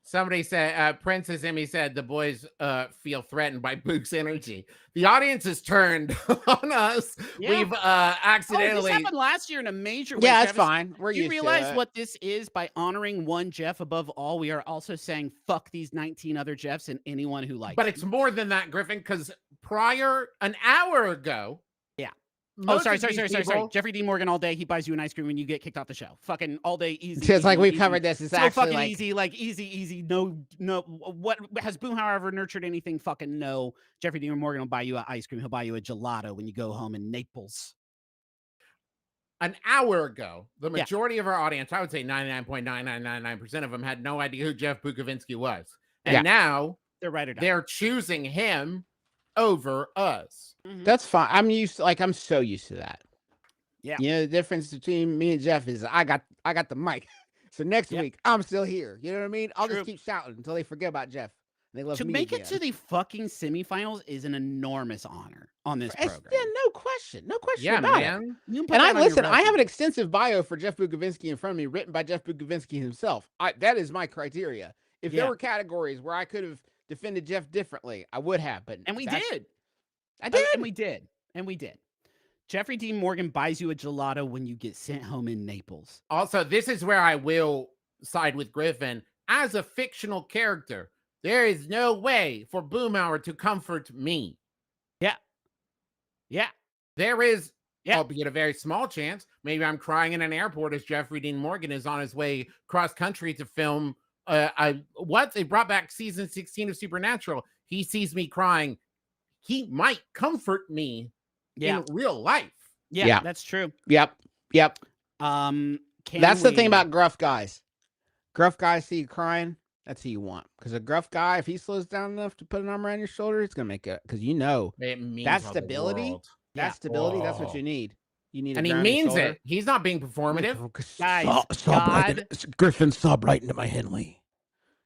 Somebody said, Princess Emmy said the boys feel threatened by Boog's energy. The audience has turned on us. Yeah. We've accidentally. This happened last year in a major way. Yeah, that's fine. Do you realize what this is? By honoring one Jeff above all, we are also saying fuck these 19 other Jeffs and anyone who likes. But it's more than that, Griffin, because an hour ago. Yeah. Sorry. Most Jeffrey Dean Morgan all day. He buys you an ice cream when you get kicked off the show. Fucking all day, easy. It's like we've easy. covered this. It's so actually fucking easy. No. What has Boomhauer ever nurtured anything? Fucking no. Jeffrey Dean Morgan will buy you an ice cream. He'll buy you a gelato when you go home in Naples. An hour ago, the majority of our audience, I would say 99.9999% of them, had no idea who Jeff Bukovinski was. And now they're right or die. They're choosing him over us. That's fine. I'm so used to that. Yeah. You know, the difference between me and Jeff is I got the mic. So next week I'm still here. You know what I mean? I'll just keep shouting until they forget about Jeff. They love to me make again. it to the fucking semifinals is an enormous honor on this program. Yeah, no question about it. And I have an extensive bio for Jeff Bukovinski in front of me, written by Jeff Bukovinski himself. That is my criteria. If there were categories where I could have defended Jeff differently, I would have. But we did. I did. And we did. Jeffrey Dean Morgan buys you a gelato when you get sent home in Naples. Also, this is where I will side with Griffin. As a fictional character, there is no way for Boomhauer to comfort me. Yeah. There is, albeit a very small chance, maybe I'm crying in an airport as Jeffrey Dean Morgan is on his way cross country to film they brought back season 16 of Supernatural. He sees me crying. He might comfort me in real life. Yeah, that's true. Yep. That's the thing about gruff guys. Gruff guys see you crying. That's who you want. Because a gruff guy, if he slows down enough to put an arm around your shoulder, it's gonna make it. Because that stability. That's stability. That's what you need. You need, and he means it. He's not being performative. Guys, Griffin, sob right into my Henley.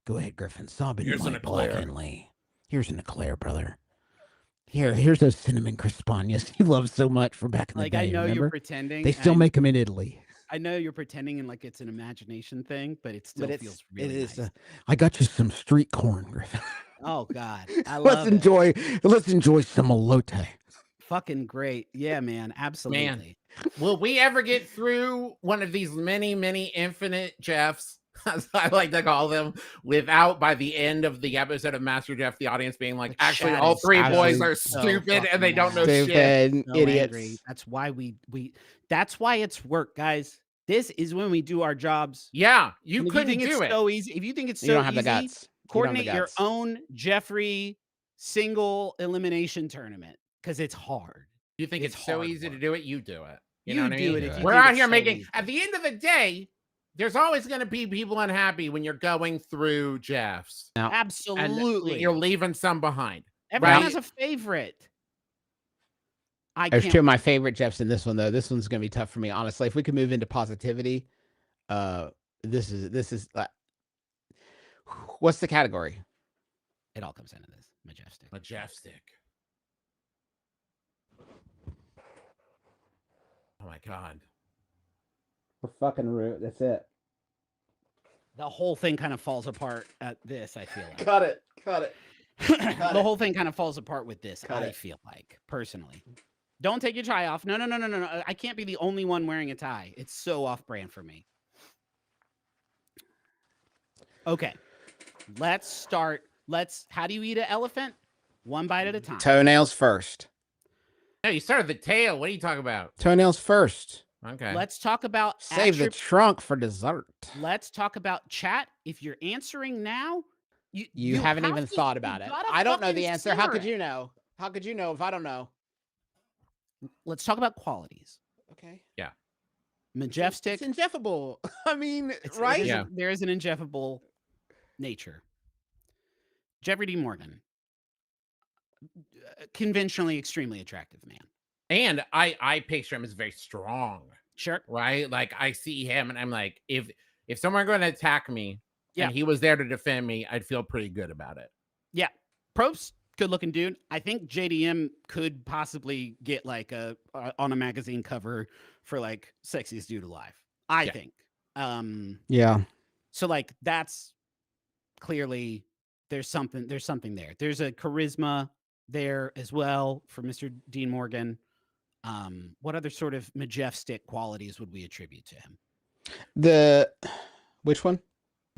Go ahead, Griffin. Sob into my black Henley. Here's an eclair, brother. Here's those cinnamon crispanas he loves so much from back in the day. I know remember? You're pretending. They still make them in Italy. I know you're pretending and like it's an imagination thing, but it still feels really nice. I got you some street corn, Griffin. Oh God, let's enjoy some elote. Fucking great, yeah, man, absolutely. Man, will we ever get through one of these many infinite Jeffs, as I like to call them, without by the end of the episode of MasterJeff, the audience being like, actually, all three boys are stupid and they don't know shit. Idiots. Angry. That's why that's why it's work, guys. This is when we do our jobs. Yeah, you couldn't do it. So easy. If you think it's so you don't have easy, the guts. Coordinate your own Jeffrey single elimination tournament because it's hard. You think it's so easy to do it? You do it. You know what I mean? It. We're out here making. At the end of the day, there's always going to be people unhappy when you're going through Jeffs. No. Absolutely, and you're leaving some behind. Everyone has a favorite. There's two of my favorite Jeffs in this one, though. This one's going to be tough for me, honestly. If we could move into positivity, this is what's the category? It all comes into this. Majestic. Oh my God. We're fucking rude. That's it. The whole thing kind of falls apart at this, I feel like. Cut it. The whole thing kind of falls apart with this, I feel like, personally. Don't take your tie off. No. I can't be the only one wearing a tie. It's so off-brand for me. Okay. Let's start. How do you eat an elephant? One bite at a time. Toenails first. No, you started the tail. What are you talking about? Toenails first. Okay. Let's talk about save the trunk for dessert. Let's talk about chat. If you're answering now, you haven't even thought about it. I don't know the answer. How could you know? How could you know if I don't know? Let's talk about qualities. Okay. Yeah. Majestic. It's injeffable. I mean, right? There is an injeffable nature. Jeffrey D. Morgan. Conventionally extremely attractive man. And I picture him as very strong. Sure. Right? Like I see him and I'm like, if someone going to attack me and he was there to defend me, I'd feel pretty good about it. Yeah. Probst, good looking dude. I think JDM could possibly get like on a magazine cover for like sexiest dude alive. I think. Yeah. So like that's clearly there's something there. There's a charisma there as well for Mr. Dean Morgan. What other sort of majestic qualities would we attribute to him? Which one?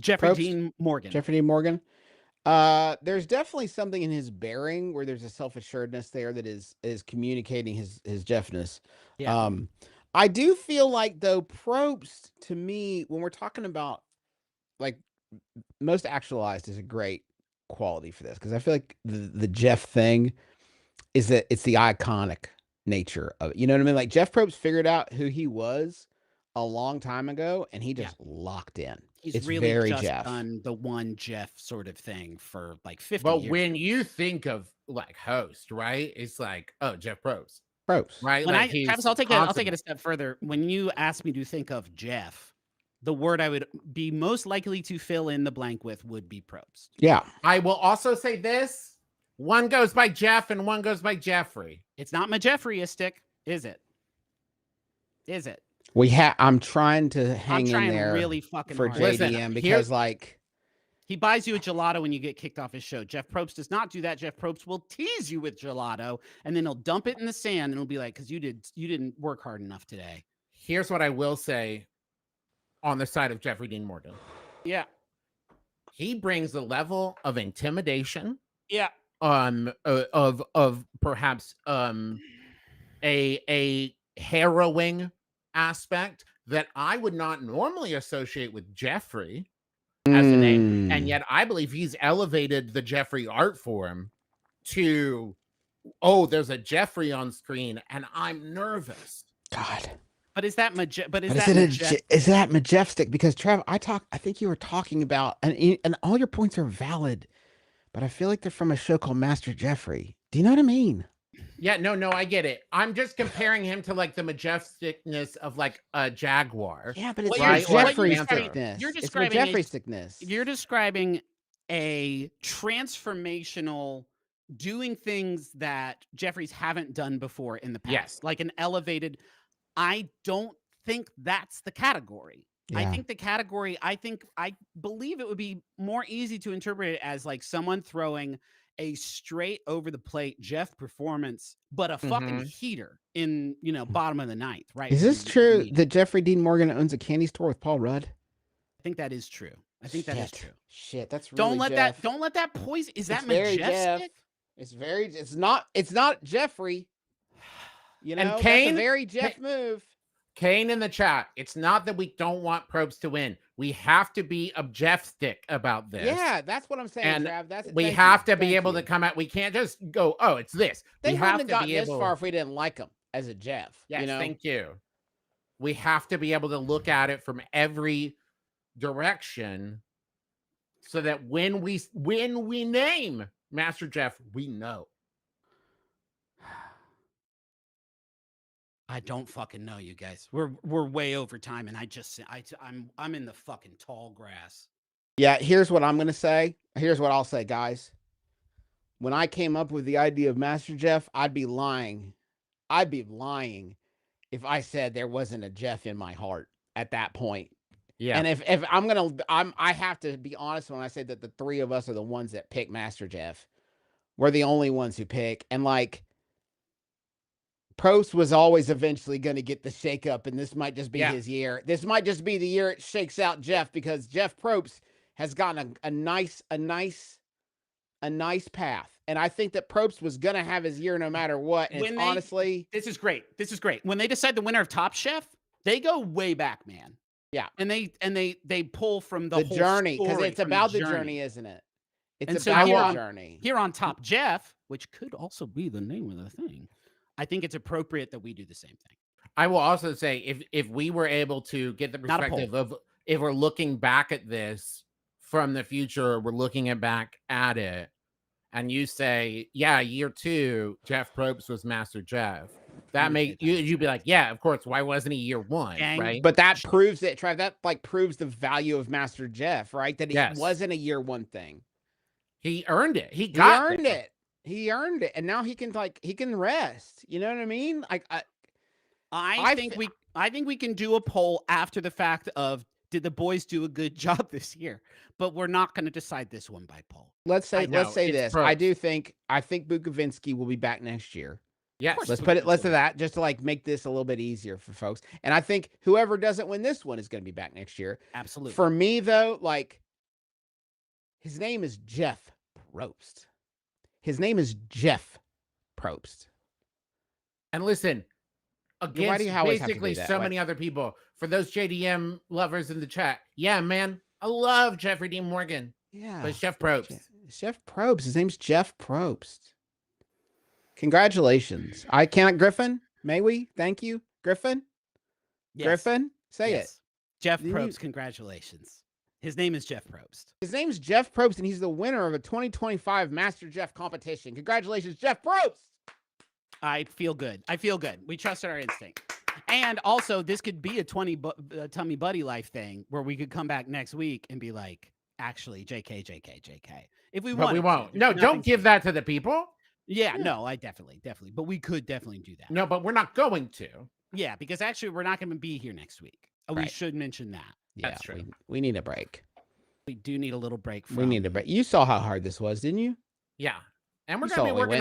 Jeffrey Probst? Dean Morgan. Jeffrey Dean Morgan. There's definitely something in his bearing where there's a self-assuredness there that is communicating his Jeffness. Yeah. I do feel like though Probst, to me, when we're talking about like most actualized is a great quality for this, because I feel like the Jeff thing is that it's the iconic nature of it. You know what I mean? Like Jeff Probst figured out who he was a long time ago, and he just locked in. He's really just done the one Jeff sort of thing for like 50 years. But when you think of like host, right? It's like, oh, Jeff Probst. Probst. Right? When like Travis, I'll take it a step further. When you ask me to think of Jeff, the word I would be most likely to fill in the blank with would be Probst. Yeah. I will also say this. One goes by Jeff and one goes by Jeffrey. It's not Majeffreyistic, is it? Is it? I'm trying to hang in there really fucking for hard. JDM because like he buys you a gelato when you get kicked off his show. Jeff Probst does not do that. Jeff Probst will tease you with gelato and then he'll dump it in the sand and it'll be like, because you didn't work hard enough today. Here's what I will say on the side of Jeffrey Dean Morgan. Yeah. He brings a level of intimidation. Yeah. Of perhaps a harrowing aspect that I would not normally associate with Jeffrey as a name, and yet I believe he's elevated the Jeffrey art form to, oh, there's a Jeffrey on screen, and I'm nervous. God. But is that is that majestic? Because Trav, I think you were talking about, and all your points are valid, but I feel like they're from a show called Master Jeffrey. Do you know what I mean? Yeah, no, I get it. I'm just comparing him to like the majesticness of like a jaguar. Yeah, but it's Jeffrey stickness. You're describing a transformational doing things that Jeffries haven't done before in the past. Yes. Like an elevated. I don't think that's the category. Yeah. I think the category, I believe it would be more easy to interpret it as like someone throwing a straight over the plate Jeff performance, but a fucking heater in, bottom of the ninth, right? Is this true that Jeffrey Dean Morgan owns a candy store with Paul Rudd? I think that is true. That is true. Shit, that's really don't let that poison. Is that majestic? It's not Jeffrey. And Kane, that's a very Jeff move. Kane in the chat. It's not that we don't want Probst to win. We have to be objective about this. Yeah, that's what I'm saying, Trav. We have to be able to come out. We can't just go, oh, it's this. They wouldn't have gotten this far if we didn't like him as a Jeff. Yes, thank you. We have to be able to look at it from every direction so that when we name Master Jeff, we know. I don't fucking know, you guys. We're way over time, and I'm in the fucking tall grass. Yeah, here's what I'm gonna say. Here's what I'll say, guys. When I came up with the idea of MasterJeff, I'd be lying. I'd be lying if I said there wasn't a Jeff in my heart at that point. Yeah. And if I have to be honest when I say that the three of us are the ones that pick MasterJeff. We're the only ones who pick, and like. Probst was always eventually going to get the shakeup, and this might just be his year. This might just be the year it shakes out Jeff, because Jeff Probst has gotten a nice path, and I think that Probst was going to have his year no matter what. And honestly, this is great. When they decide the winner of Top Chef, they go way back, man. Yeah, and they pull from the whole journey, because it's about the journey, isn't it? It's about the journey. Here on Top Jeff, which could also be the name of the thing. I think it's appropriate that we do the same thing. I will also say, if we were able to get the perspective of, if we're looking back at this from the future, we're looking back at it, and you say, yeah, year 2, Jeff Probst was Master Jeff. That make you'd be like, yeah, of course. Why wasn't he year one? Right. But that proves it, Trav. That like proves the value of MasterJeff, right? That it wasn't a year one thing. He earned it. He earned it. He earned it, and now he can rest. You know what I mean? I think we can do a poll after the fact of did the boys do a good job this year? But we're not going to decide this one by poll. Let's say this. I think Bukovinski will be back next year. Yes. Let's do that just to like make this a little bit easier for folks. And I think whoever doesn't win this one is going to be back next year. Absolutely. For me though, like his name is Jeff Probst. His name is Jeff Probst. And listen, against basically so many other people, for those JDM lovers in the chat, yeah, man, I love Jeffrey Dean Morgan. Yeah. But it's Jeff Probst. Jeff Probst. His name's Jeff Probst. Congratulations. Griffin, may we? Thank you. Griffin? Yes. Griffin? Say it. Jeff Probst, congratulations. His name is Jeff Probst. His name's Jeff Probst, and he's the winner of a 2025 MasterJeff competition. Congratulations, Jeff Probst. I feel good. We trusted our instinct. And also, this could be a Tummy Buddy Life thing where we could come back next week and be like, actually, JK. If we want. But we won't. No, don't give that to the people. Yeah, no, I definitely. But we could definitely do that. No, but we're not going to. Yeah, because actually, we're not going to be here next week. Right. We should mention that. Yeah, that's true. We need a break. We do need a little break. We need a break. You saw how hard this was, didn't you? Yeah. And we're gonna be working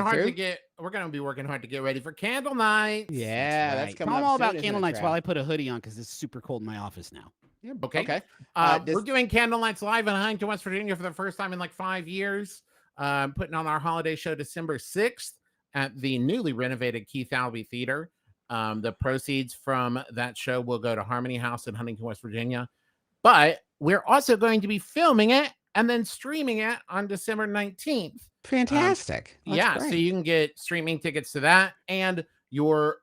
hard to get ready for candle night. Yeah, that's coming up. I'm all about candle nights Trav. while I put a hoodie on because it's super cold in my office now. Yeah, okay. We're doing candle nights live in Huntington, West Virginia for the first time in like 5 years. Putting on our holiday show December 6th at the newly renovated Keith Albee Theater. The proceeds from that show will go to Harmony House in Huntington, West Virginia. But we're also going to be filming it and then streaming it on December 19th. Fantastic. Yeah, so you can get streaming tickets to that, and your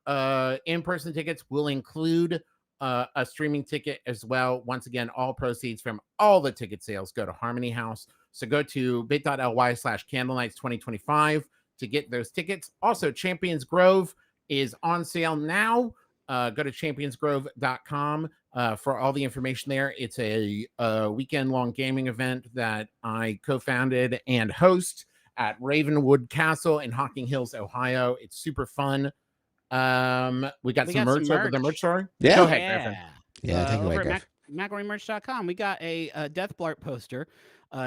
in-person tickets will include a streaming ticket as well. Once again, all proceeds from all the ticket sales go to Harmony House. So go to bit.ly/candlenights2025 to get those tickets. Also, Champions Grove is on sale now. Go to championsgrove.com for all the information there. It's a weekend-long gaming event that I co-founded and host at Ravenwood Castle in Hocking Hills, Ohio. It's super fun. We got some merch over the merch store. Yeah. Go ahead, Griffin. Yeah, take it away, over Griff. at McElroymerch.com, we got a Death Blart poster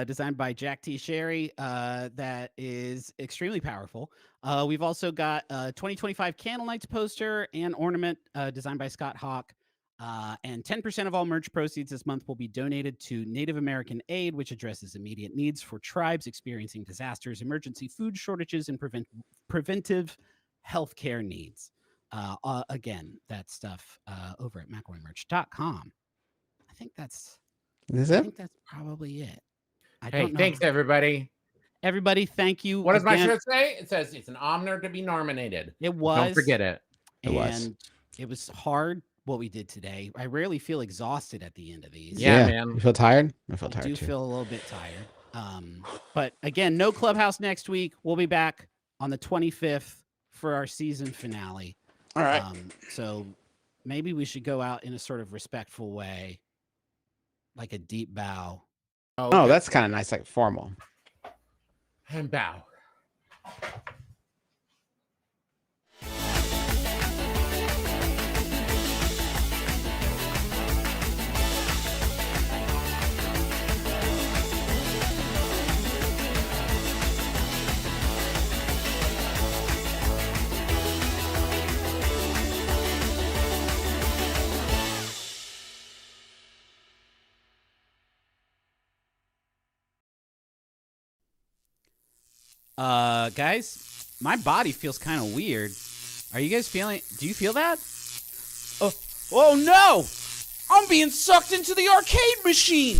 designed by Jack T. Sherry that is extremely powerful. We've also got a 2025 Candle Nights poster and ornament designed by Scott Hawk. And 10% of all merch proceeds this month will be donated to Native American Aid, which addresses immediate needs for tribes experiencing disasters, emergency food shortages, and preventive healthcare needs. Again, that stuff over at McElroymerch.com. I think that's probably it. Thanks, everybody. Everybody, thank you. What does my shirt say? It says it's an honor to be nominated. It was. Don't forget it. It was hard what we did today. I rarely feel exhausted at the end of these. Yeah, man. You feel tired? I feel tired too. too. Feel a little bit tired. But again, no Clubhouse next week. We'll be back on the 25th for our season finale. All right. So maybe we should go out in a sort of respectful way, like a deep bow. Oh, that's kind of nice, like formal. And bow. Guys, my body feels kind of weird. Are you guys feeling? Do you feel that? Oh no! I'm being sucked into the arcade machine.